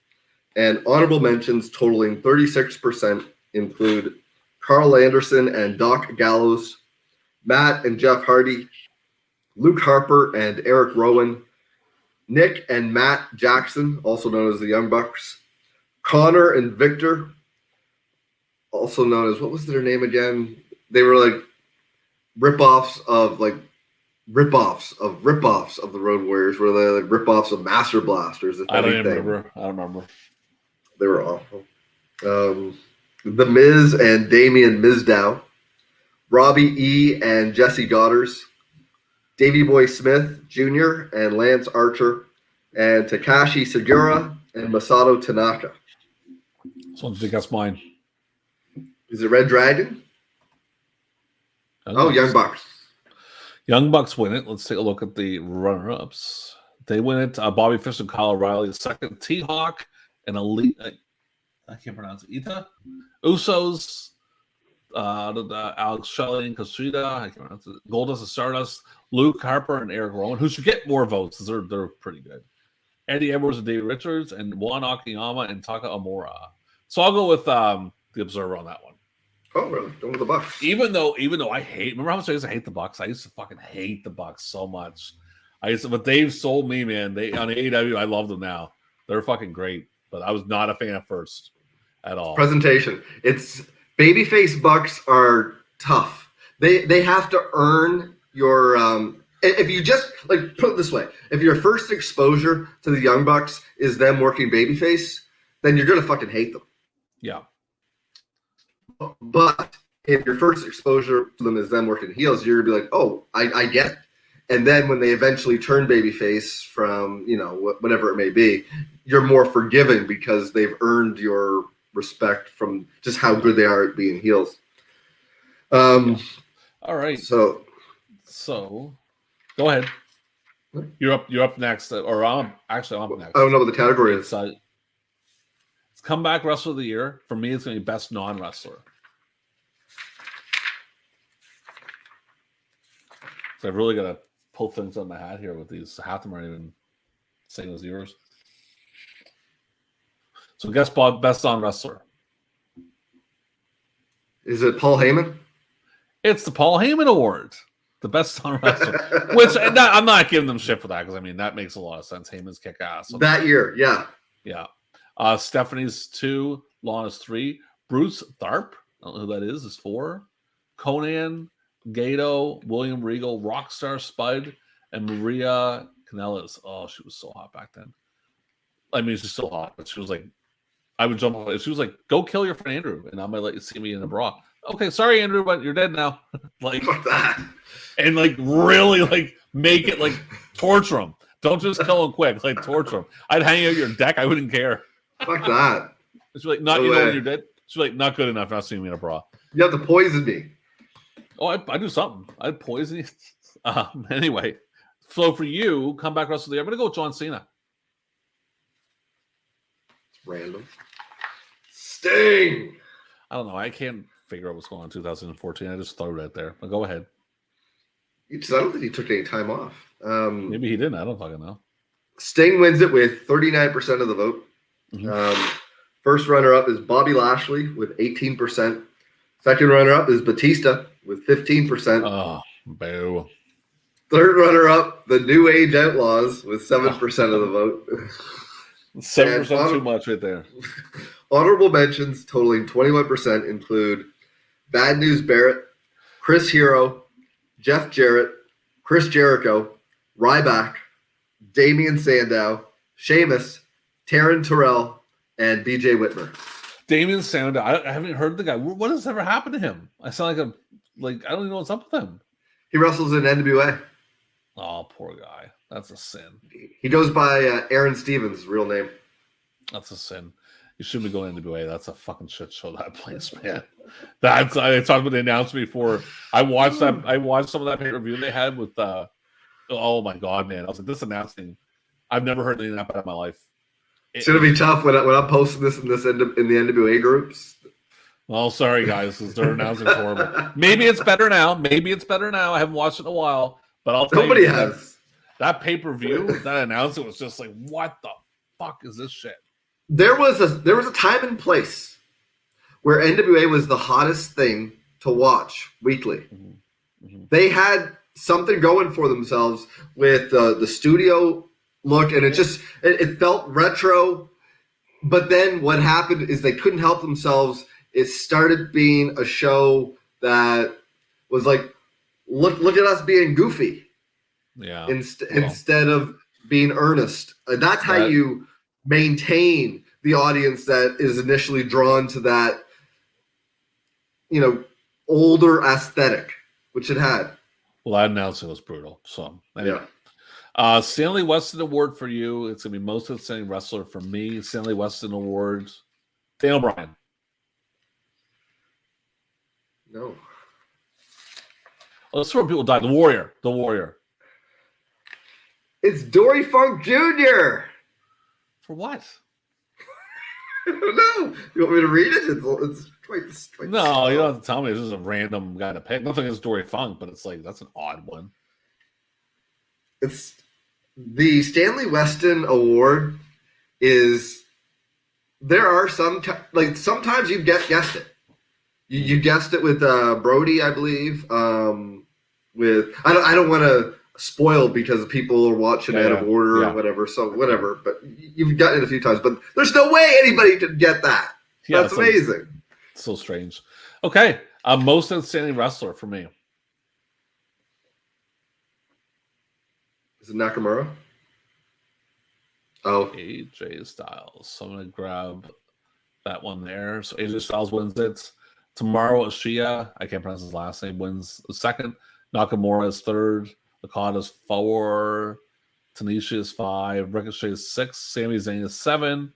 And honorable mentions totaling 36% include Carl Anderson and Doc Gallows, Matt and Jeff Hardy, Luke Harper and Eric Rowan, Nick and Matt Jackson, also known as the Young Bucks, Connor and Victor, also known as, what was their name again? They were like rip-offs of the Road Warriors, where they like rip-offs of Master Blasters. I don't remember. They were awful. The Miz and Damian Mizdow, Robbie E. and Jesse Goddard, Davey Boy Smith Jr. and Lance Archer, and Takashi Segura and Masato Tanaka. This one's big, that's mine. Is it Red Dragon? Young Bucks. Young Bucks win it. Let's take a look at the runner-ups. They win it. Bobby Fish and Kyle O'Reilly second. T-Hawk and Elite. I can't pronounce it. Ita. Usos. Alex Shelley and Kushida. I can't pronounce it. Goldust and Stardust. Luke Harper and Eric Rowan, who should get more votes because they're pretty good. Eddie Edwards and David Richards, and Juan Akiyama and Taka Amora. So I'll go with the Observer on that one. Oh, really? Going with the Bucks. Even though I remember how much I used to hate the Bucks. I used to fucking hate the Bucks so much. But they've sold me, man. They on AEW, I love them now. They're fucking great. But I was not a fan at first at all. Presentation. It's babyface Bucks are tough. They have to earn your if you just like put it this way, if your first exposure to the Young Bucks is them working babyface, then you're gonna fucking hate them. Yeah. But if your first exposure to them is them working heels, you're gonna be like, oh, I get it. And then when they eventually turn babyface from, whatever it may be, you're more forgiving because they've earned your respect from just how good they are at being heels. All right. So go ahead. You're up next. Or I'm next. I don't know what the category is. It's Comeback Wrestler of the Year. For me, it's going to be Best Non-Wrestler. So I've really got to pull things on my hat here with these. Half of them aren't even same as yours. So guess Best Non-Wrestler. Is it Paul Heyman? It's the Paul Heyman Award. The Best Non-Wrestler. Which I'm not giving them shit for that because, that makes a lot of sense. Heyman's kick-ass. So that year, yeah. Yeah. Stephanie's 2. Lana's 3. Bruce Tharp, I don't know who that is 4. Conan, Gato, William Regal, Rockstar Spud, and Maria Kanellis. Oh, she was so hot back then. She's still hot, but she was like, I would jump on it. She was like, go kill your friend Andrew, and I might let you see me in a bra. Okay, sorry, Andrew, but you're dead now. Like that. And really make it torture him. Don't just kill him quick. Torture him. I'd hang out your deck. I wouldn't care. Fuck that. She's like, not, when you're dead. She's like, not good enough. Not seeing me in a bra. You have to poison me. Oh, I do something. I'd poison you. Anyway, so for you, Comeback Wrestler of the Year, I'm going to go with John Cena. It's random. Sting. I don't know. I can't figure out what's going on in 2014. I just threw it out there. But go ahead. I don't think he took any time off. Maybe he didn't. I don't fucking know. Sting wins it with 39% of the vote. Mm-hmm. First runner-up is Bobby Lashley with 18%. Second runner-up is Batista with 15%. Oh, boo. Third runner-up, the New Age Outlaws with 7% of the vote. 7% too much right there. Honorable mentions totaling 21% include Bad News Barrett, Chris Hero, Jeff Jarrett, Chris Jericho, Ryback, Damian Sandow, Sheamus, Taryn Terrell, and BJ Whitmer. Damian Sandow. I haven't heard the guy. What has ever happened to him? I sound like I don't even know what's up with him. He wrestles in NWA. Oh, poor guy. That's a sin. He goes by Aaron Stevens' real name. That's a sin. You shouldn't be going NWA. That's a fucking shit show, that place, man. I talked about the announcement before. I watched some of that pay-per-view they had with oh my god, man. I was like, this announcing, I've never heard anything like that in my life. It's gonna be tough when I'm posting this in the NWA groups. Well, sorry guys, because their announcing's horrible. Maybe it's better now. I haven't watched it in a while, but I'll tell Nobody you has. That pay-per-view, that announcement was just like, what the fuck is this shit? There was a time and place where NWA was the hottest thing to watch weekly. Mm-hmm. Mm-hmm. They had something going for themselves with the studio look, and it felt retro. But then what happened is they couldn't help themselves. It started being a show that was like, look at us being goofy. Yeah. Instead of being earnest. That's how you maintain the audience that is initially drawn to that, older aesthetic, which it had. Well, that announcement was brutal. So, anyway. Yeah. Stanley Weston Award for you. It's going to be most outstanding wrestler for me. Stanley Weston Awards. Daniel Bryan. No. Let's throw people die. The Warrior. It's Dory Funk Jr. For what? I don't know. You want me to read it? It's quite no, you don't have to tell me. It's just a random guy to pick. Nothing against Dory Funk, but it's like, that's an odd one. It's the Stanley Weston Award is, there are sometimes you guessed it. You guessed it with Brody, I believe. With I don't want to spoil because people are watching out of order or whatever. So whatever, but you've gotten it a few times. But there's no way anybody could get that. Yeah, that's amazing. So strange. Okay, most outstanding wrestler for me. Is it Nakamura? Oh, AJ Styles. So I'm gonna grab that one there. So AJ Styles wins it. Tomorrow Ashia, I can't pronounce his last name, wins the second. Nakamura is third. Okada's 4. Tanisha is 5. Ricochet is 6. Sami Zayn is 7.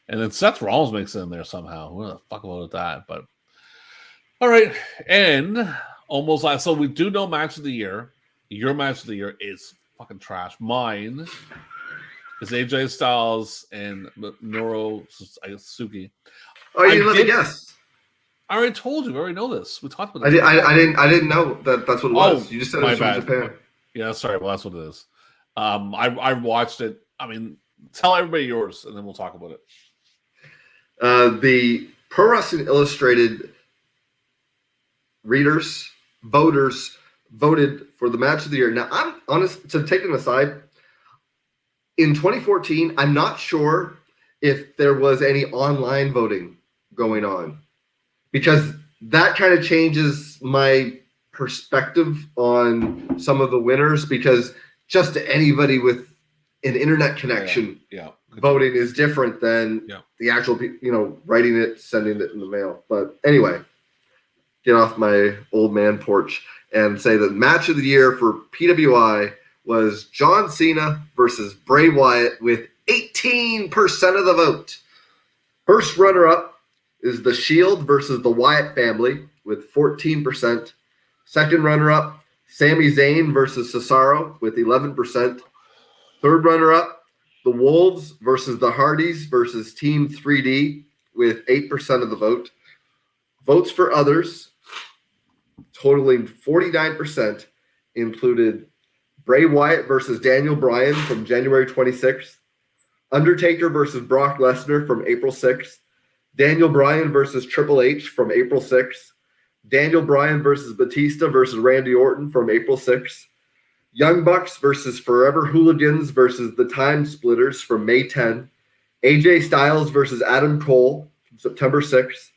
And then Seth Rollins makes it in there somehow. What the fuck about that? But all right. And almost last. So we do know match of the year. Your match of the year is fucking trash. Mine is AJ Styles and Minoru Suzuki. Oh, you didn't let me guess. I already told you. We already know this. We talked about it. this. I didn't know that's what it was. You just said it was from Japan. Yeah, sorry. Well, that's what it is. I watched it. I mean, tell everybody yours, and then we'll talk about it. The Pro Wrestling Illustrated voters voted for the match of the year. Now, I'm honest, to take them aside, in 2014, I'm not sure if there was any online voting going on, because that kind of changes my perspective on some of the winners, because just anybody with an internet connection voting is different than the actual, writing it, sending it in the mail. But anyway, get off my old man porch and say that match of the year for PWI was John Cena versus Bray Wyatt with 18% of the vote. First runner-up is The Shield versus the Wyatt family with 14%. Second runner-up, Sami Zayn versus Cesaro with 11%. Third runner-up, The Wolves versus the Hardys versus Team 3D with 8% of the vote. Votes for others, totaling 49%, included Bray Wyatt versus Daniel Bryan from January 26th, Undertaker versus Brock Lesnar from April 6th, Daniel Bryan versus Triple H from April 6th, Daniel Bryan versus Batista versus Randy Orton from April 6th, Young Bucks versus Forever Hooligans versus the Time Splitters from May 10, AJ Styles versus Adam Cole from September 6th,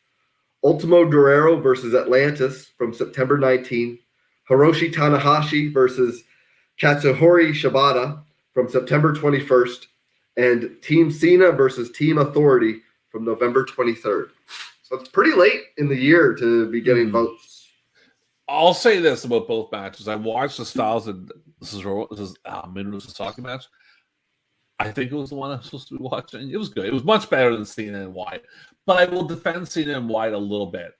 Ultimo Guerrero versus Atlantis from September 19. Hiroshi Tanahashi versus Katsuhori Shibata from September 21st. And Team Cena versus Team Authority from November 23rd. So it's pretty late in the year to be getting votes. I'll say this about both matches. I watched the Styles and this is Minoru Sasaki match. I think it was the one I was supposed to be watching. It was good. It was much better than Cena and Wyatt. But I will defend Cena and Wyatt a little bit.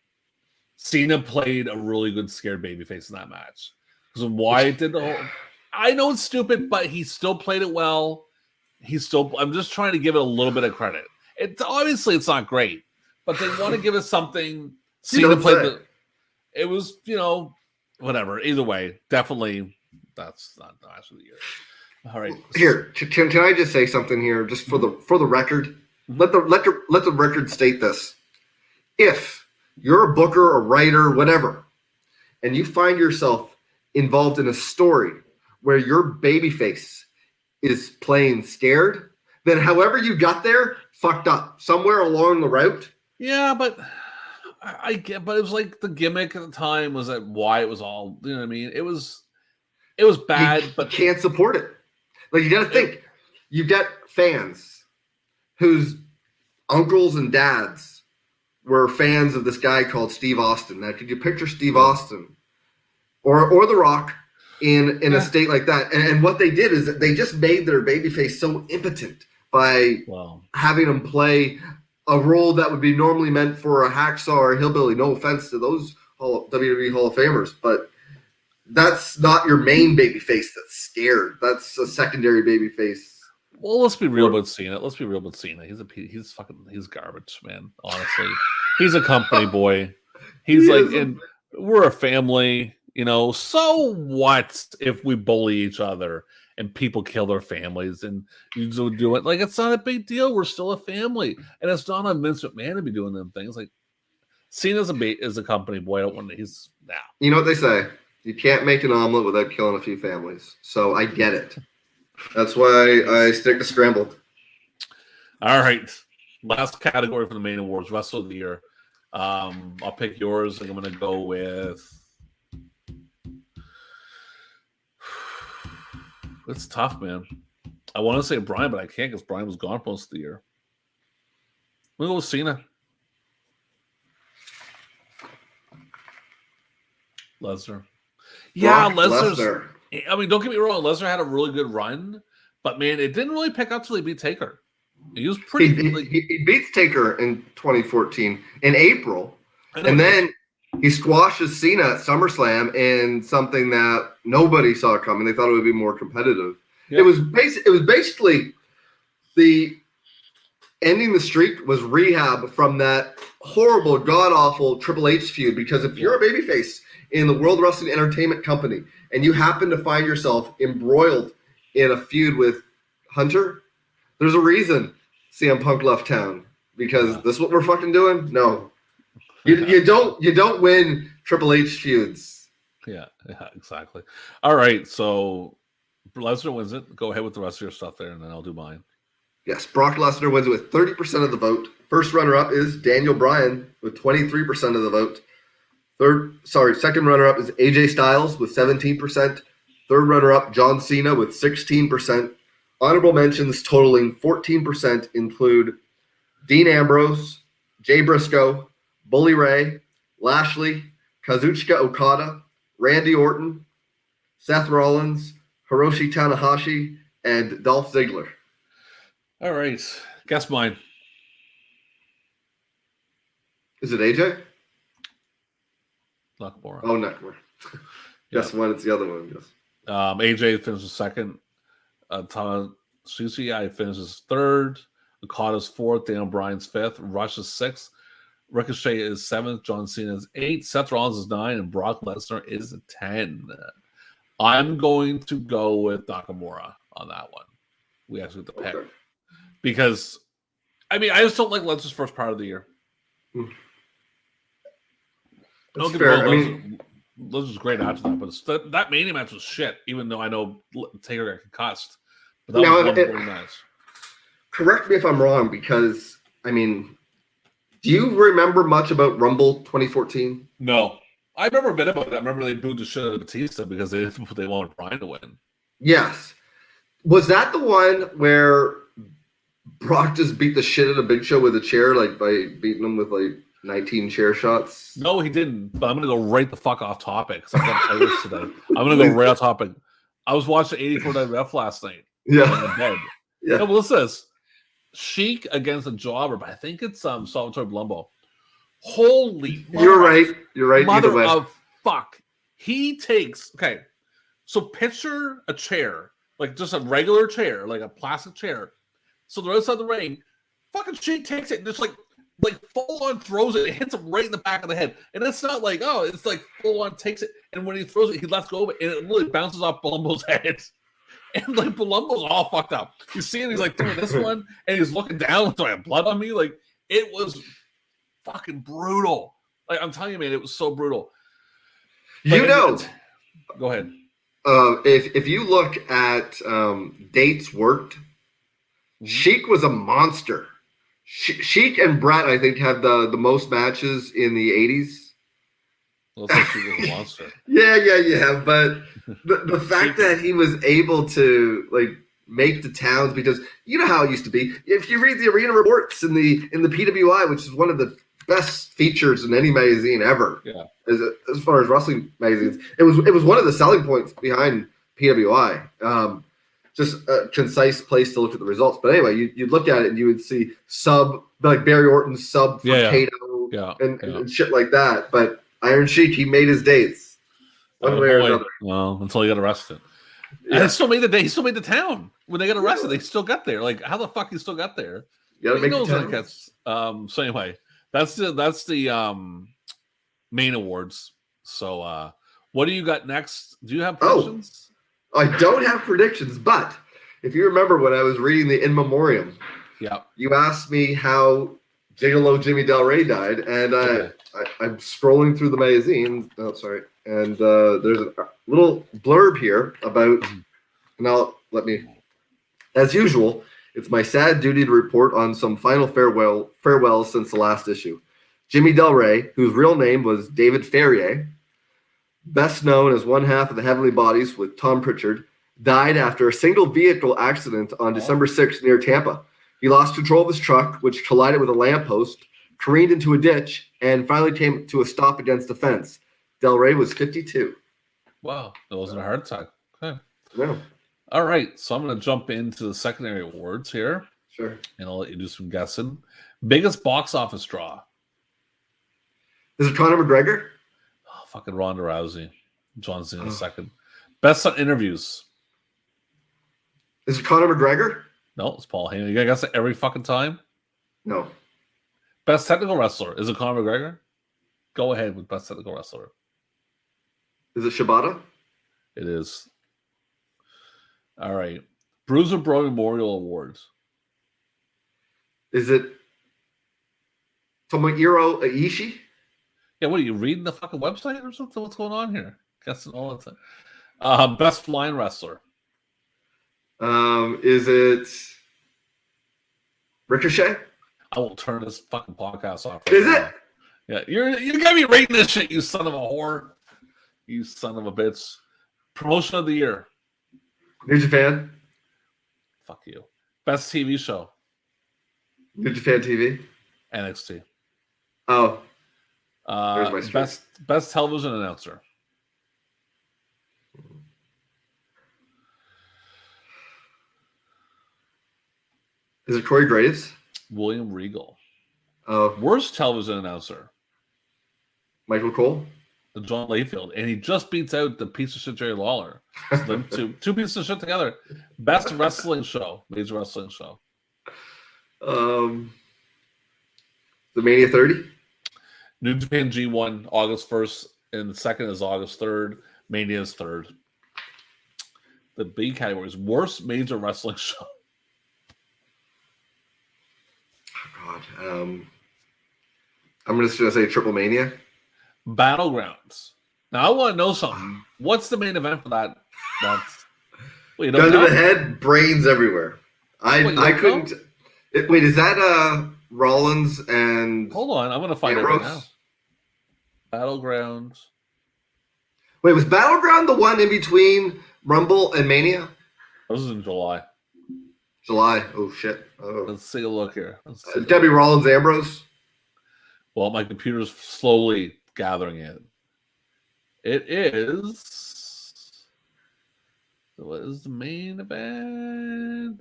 Cena played a really good scared babyface in that match. Because when Wyatt did the whole... I know it's stupid, but he still played it well. I'm just trying to give it a little bit of credit. Obviously, it's not great. But they want to give it something. Cena played the... It was, whatever. Either way, definitely, that's not the match of the year. All right. Here, can I just say something here, just for the record? Let the record state this: if you're a booker, a writer, whatever, and you find yourself involved in a story where your babyface is playing scared, then however you got there, fucked up somewhere along the route. Yeah, but. I get, but it was like the gimmick at the time was that why it was all, you know what I mean? It was bad, but you can't support it. Like, you got to think, you got fans whose uncles and dads were fans of this guy called Steve Austin. Now, could you picture Steve Austin or The Rock in a state like that? And what they did is that they just made their babyface so impotent by having him play a role that would be normally meant for a hacksaw or a hillbilly. No offense to those WWE Hall of Famers, but that's not your main babyface that's scared. That's a secondary babyface. Well, let's be real about Cena. He's garbage, man. Honestly, he's a company boy. He's and we're a family. So what if we bully each other and people kill their families and you do it? Like, it's not a big deal. We're still a family. And it's not on Vince McMahon to be doing them things. Like, Cena's is a company boy. I don't want to, he's now. You know what they say? You can't make an omelet without killing a few families. So I get it. That's why I stick to scrambled. All right. Last category for the main awards, Wrestler of the Year. I'll pick yours. I'm going to go with... It's tough, man. I want to say Brian, but I can't because Brian was gone most of the year. We'll go with Cena. Lesnar. Yeah, Lesnar. I mean, don't get me wrong. Lesnar had a really good run, but man, it didn't really pick up till he beat Taker. He was pretty. He beats Taker in 2014 in April, and then he squashes Cena at SummerSlam in something that nobody saw coming. They thought it would be more competitive. Yep. It was basically the ending the streak was rehab from that horrible, god-awful Triple H feud. Because if you're a babyface in the World Wrestling Entertainment Company and you happen to find yourself embroiled in a feud with Hunter, there's a reason CM Punk left town. Because this is what we're fucking doing? No. You don't win Triple H feuds. Yeah, exactly. All right, so Lesnar wins it. Go ahead with the rest of your stuff there, and then I'll do mine. Yes, Brock Lesnar wins it with 30% of the vote. First runner-up is Daniel Bryan with 23% of the vote. Second runner-up is AJ Styles with 17%. Third runner-up, John Cena with 16%. Honorable mentions totaling 14% include Dean Ambrose, Jay Briscoe, Bully Ray, Lashley, Kazuchika Okada, Randy Orton, Seth Rollins, Hiroshi Tanahashi, and Dolph Ziggler. All right. Guess mine. Is it AJ? Nakamura. Oh, Nakamura. Guess one, it's the other one. Yes. AJ finishes second. Tanahashi finishes third. Okada's fourth. Daniel Bryan's fifth. Rush is sixth. Ricochet is seventh. John Cena is eight. Seth Rollins is 9. And Brock Lesnar is 10. I'm going to go with Nakamura on that one. We actually have to pick. Okay. Because, I mean, I just don't like Lesnar's first part of the year. Don't get me wrong, Lesnar's great after that, but that Mania match was shit, even though I know Taker got concussed. But that was one match. Correct me if I'm wrong, because, I mean, Do you remember much about Rumble 2014? No. I remember a bit about it. I remember they booed the shit out of Batista because they wanted Bryan to win. Yes. Was that the one where Brock just beat the shit out of Big Show with a chair, like by beating him with like 19 chair shots? No, he didn't. But I'm going to go right the fuck off topic because I've got playlists today. I'm going to go right off topic. I was watching 84 WF last night. Yeah. In bed. Yeah. No, but listen to this. Sheik against a jobber, but I think it's Salvatore Palumbo. Holy You're right. Mother Either way. of fuck. He takes so picture a chair, like just a regular chair, like a plastic chair. So they're outside the ring. Fucking Sheik takes it and just like full on throws it. It hits him right in the back of the head. And it's not like, it's like full on takes it. And when he throws it, he lets go of it and it really bounces off Palumbo's head. And like Palumbo's all fucked up. You see him, he's like doing this one, and he's looking down, do I have blood on me? Like it was fucking brutal. Like I'm telling you, man, it was so brutal. Go ahead. If you look at dates worked, Sheik was a monster. Sheik and Brett, I think, have the most matches in the 80s. Well, that's like Sheik was a monster. Yeah. But the fact that he was able to like make the towns, because you know how it used to be. If you read the arena reports in the PWI, which is one of the best features in any magazine ever, as far as wrestling magazines, it was one of the selling points behind PWI. Just a concise place to look at the results. But anyway, you'd look at it and you would see sub, like Barry Orton's sub for Kato and shit like that. But Iron Sheik, he made his dates one way or another. Well, until he got arrested. And he still made the day. He still made the town. When they got arrested, they still got there. Like, how the fuck he still got there? You gotta make the town. So anyway, that's the main awards. So what do you got next? Do you have predictions? I don't have predictions, but if you remember when I was reading the In Memoriam, you asked me how Gigolo Jimmy Del Rey died, and I'm scrolling through the magazine. Oh, sorry. And there's a little blurb here about, as usual, it's my sad duty to report on some final farewells since the last issue. Jimmy Del Rey, whose real name was David Ferrier, best known as one half of the Heavenly Bodies with Tom Pritchard, died after a single vehicle accident on December 6th near Tampa. He lost control of his truck, which collided with a lamppost, careened into a ditch, and finally came to a stop against a fence. Del Rey was 52. Wow, that wasn't a heart attack. Okay. No. All right, so I'm going to jump into the secondary awards here. Sure. And I'll let you do some guessing. Biggest box office draw. Is it Conor McGregor? Oh, fucking Ronda Rousey. John Cena in a second. Best on interviews. Is it Conor McGregor? No, it's Paul Heyman. You got to guess it every fucking time? No. Best technical wrestler. Is it Conor McGregor? Go ahead with best technical wrestler. Is it Shibata? It is. All right. Bruiser Bro Memorial Awards. Is it Tomohiro Ishii? Yeah, what are you reading the fucking website or something? What's going on here? Guessing all the time. Best flying wrestler. Is it Ricochet? I will turn this fucking podcast off. Is it? Yeah, you're gonna be rating this shit, you son of a whore. You son of a bitch. Promotion of the year. New Japan. Fuck you. Best TV show. New Japan TV. NXT. Oh. There's my streak. Best television announcer. Is it Corey Graves? William Regal. Oh. Worst television announcer. Michael Cole. John Layfield. And he just beats out the piece of shit Jerry Lawler. So them two pieces of shit together. Best wrestling show. Major wrestling show. The Mania 30. New Japan G1 August 1st, and the second is August 3rd. Mania is 3rd. The B category is worst major wrestling show. Oh, God. I'm just going to say Triple Mania. Battlegrounds. Now, I want to know something. What's the main event for that? That's gun to the head, brains everywhere. I couldn't. Wait, is that Rollins and Hold on, I'm gonna find Ambrose? it right now. Battlegrounds. Wait, was Battleground the one in between Rumble and Mania? This is in July. July. Oh shit. Oh. Let's take a look here. Debbie Rollins, Ambrose. Well, my computer's slowly gathering it. It is. What is the main event?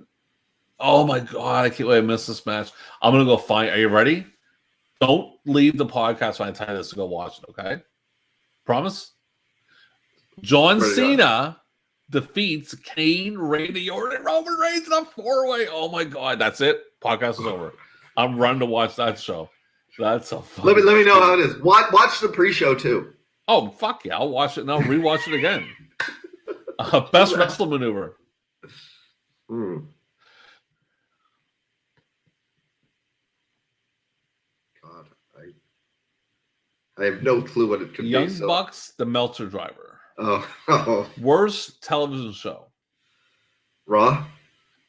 Oh my god! I can't wait. I missed this match. I'm gonna go find. Are you ready? Don't leave the podcast when I tell you this to go watch it. Okay? Promise. John Cena defeats Kane, Randy Orton, Roman Reigns in a 4-way. Oh my god! That's it. Podcast is over. I'm running to watch that show. That's a let me know how it is. Watch the pre-show too. Oh fuck yeah! I'll watch it and I'll rewatch it again. Best wrestling maneuver. God, I have no clue what it could be. Young Bucks, the Meltzer driver. Oh. Worst television show. Raw.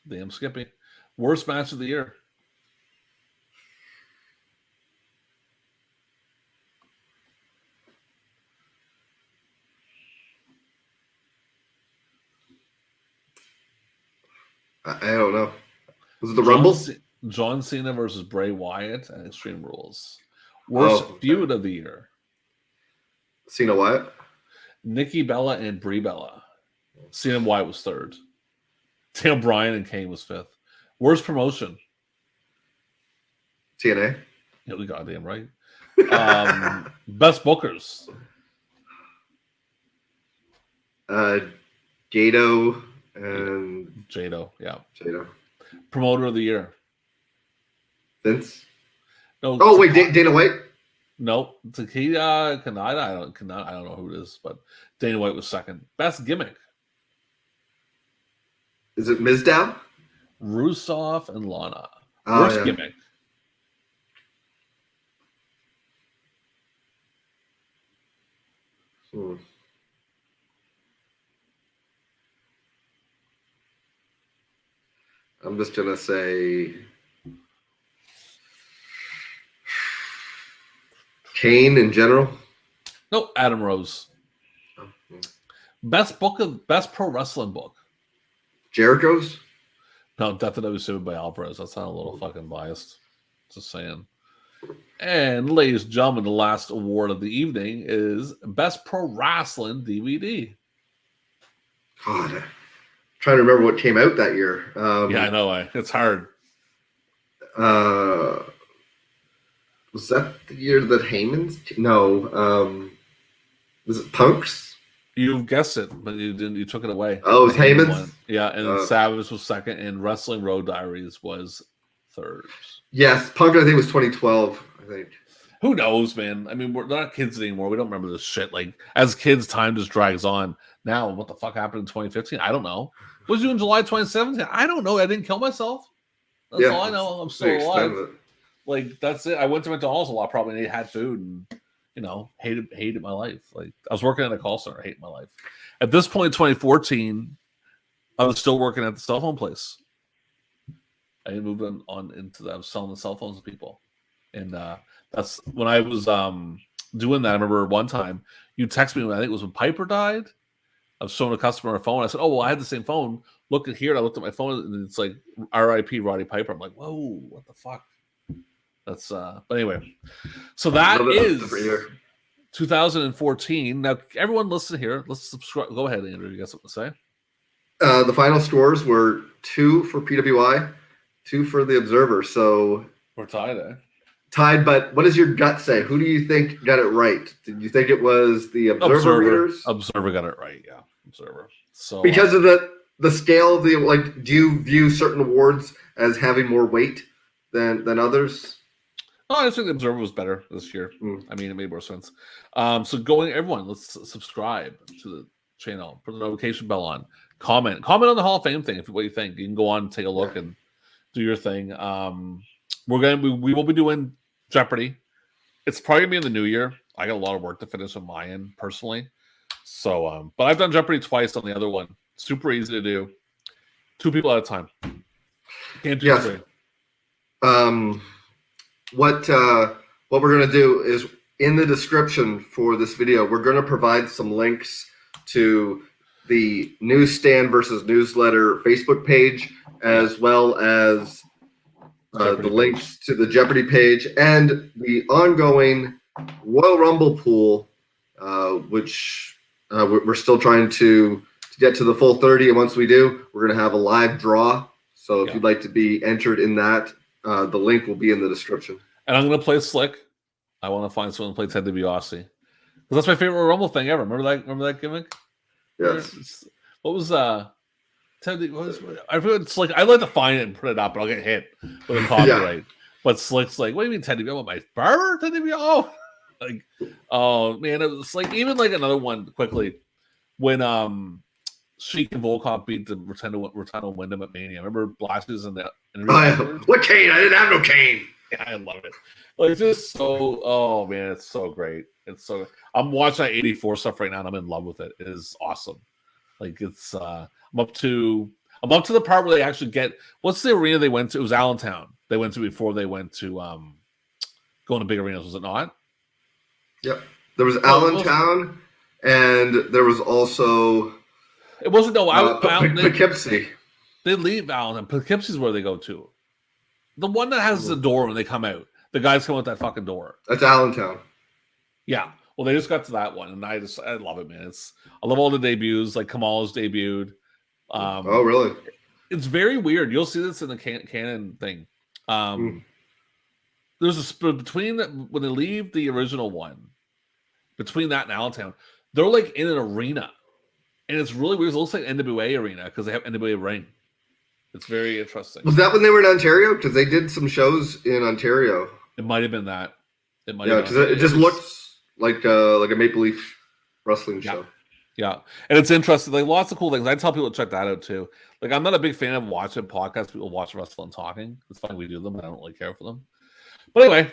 Damn Skippy. Worst match of the year. I don't know. Was it the Rumble? John Cena versus Bray Wyatt at Extreme Rules. Worst feud of the year. Cena Wyatt? Nikki Bella and Brie Bella. Cena Wyatt was third. Tim Bryan and Kane was fifth. Worst promotion. TNA? Yeah, we goddamn right. Best bookers. Gato and Jado, yeah. Jado. Promoter of the year. Vince? No. Oh wait, Dana White? No, Takeda Kanada. I don't know who it is, but Dana White was second. Best gimmick. Is it Mizdow? Rusev and Lana. Oh, Worst yeah. gimmick. I'm just gonna say Kane in general. No, Adam Rose. Best pro wrestling book. Jericho's. No, Death of WCW by Alvarez. That sounded a little fucking biased. Just saying. And ladies and gentlemen, the last award of the evening is Best Pro Wrestling DVD. God, I'm trying to remember what came out that year. Yeah, I know. It's hard. Was that the year that Heyman's? No. Was it Punk's? You guessed it, but you didn't. You took it away. Oh, it was Heyman's? Yeah, and Savage was second, and Wrestling Road Diaries was third. Yes, Punk, I think, was 2012, I think. Who knows, man? I mean, we're not kids anymore. We don't remember this shit. Like, as kids, time just drags on. Now, what the fuck happened in 2015? I don't know. Was you in July 2017? I don't know. I didn't kill myself. That's all I know. I'm still alive. Like, that's it. I went to McDonald's a lot, probably, and had food, and, you know, hated my life. Like, I was working at a call center. I hate my life. At this point in 2014, I was still working at the cell phone place. I moved on into that. I was selling the cell phones to people. And that's when I was doing that. I remember one time you texted me when I think it was when Piper died. I was showing a customer a phone. I said, "Oh, well, I had the same phone. Look at here." And I looked at my phone and it's like R.I.P. Roddy Piper. I'm like, whoa, what the fuck? That's but anyway. So that is 2014. Now, everyone listen here. Let's subscribe. Go ahead, Andrew. You got something to say? The final scores were 2 for PWI, 2 for the Observer. So we're tied, Tied, but what does your gut say? Who do you think got it right? Did you think it was the Observer readers? Observer got it right, yeah. Observer. So because of the scale of the, like, do you view certain awards as having more weight than others? Oh, I think the Observer was better this year. I mean, it made more sense. So everyone, let's subscribe to the channel. Put the notification bell on. Comment on the Hall of Fame thing if what you think. You can go on and take a look and do your thing. We will be doing Jeopardy. It's probably gonna be in the new year. I got a lot of work to finish on my end personally. So, but I've done Jeopardy twice on the other one. Super easy to do. 2 people at a time. Can't do 3. what we're going to do is in the description for this video, we're going to provide some links to the Newsstand versus Newsletter Facebook page, as well as the links to the Jeopardy page and the ongoing Royal Rumble pool, which we're still trying to get to the full 30. And once we do, we're going to have a live draw. So if you'd like to be entered in that, the link will be in the description. And I'm going to play Slick. I want to find someone to play Ted DiBiase. Because that's my favorite Rumble thing ever. Remember that gimmick? Yes. What was Ted? I feel it's like I like to find it and put it up, but I'll get hit with a copyright. But Slick's like, what do you mean Ted DiBiase? I want my barber Ted DiBiase. Oh, like, oh man, it was like even like another one quickly when Sheik and Volkov beat the Rotano Wyndham at Mania. Remember Blasties and the what cane? I didn't have no cane. Yeah, I love it. Like it's just so. Oh man, it's so great. It's so. I'm watching that '84 stuff right now, and I'm in love with it. It is awesome. Like it's. I'm up to the part where they actually get. What's the arena they went to? It was Allentown. They went to before they went to going to big arenas. Was it not? Yep. There was Allentown, and there was also. It wasn't Poughkeepsie. They leave Allentown. Poughkeepsie's where they go to. The one that has the door when they come out. The guys come out that fucking door. That's Allentown. Yeah. Well, they just got to that one, and I love it, man. I love all the debuts. Like Kamala's debuted. Oh, really? It's very weird. You'll see this in the canon thing. There's a between when they leave the original one, between that and Allentown, they're like in an arena, and it's really weird. It looks like NWA arena because they have NWA ring. It's very interesting. Was that when they were in Ontario? Because they did some shows in Ontario. It might have been that. It might. Yeah, because it just looks like a Maple Leaf wrestling show. Yeah, and it's interesting. Like lots of cool things. I tell people to check that out too. Like I'm not a big fan of watching podcasts. People watch wrestling talking. It's fine we do them, but I don't really care for them. But anyway,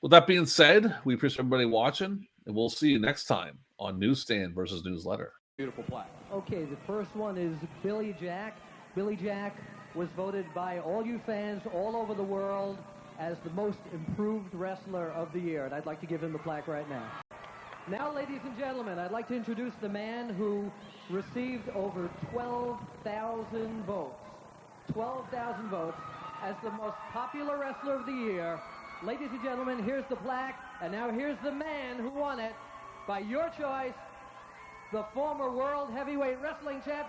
with that being said, we appreciate everybody watching, and we'll see you next time on Newsstand versus Newsletter. Beautiful plaque. Okay, the first one is Billy Jack. Billy Jack was voted by all you fans all over the world as the most improved wrestler of the year, and I'd like to give him the plaque right now. Now, ladies and gentlemen, I'd like to introduce the man who received over 12,000 votes. 12,000 votes as the most popular wrestler of the year. Ladies and gentlemen, here's the plaque, and now here's the man who won it by your choice, the former World Heavyweight Wrestling Champion.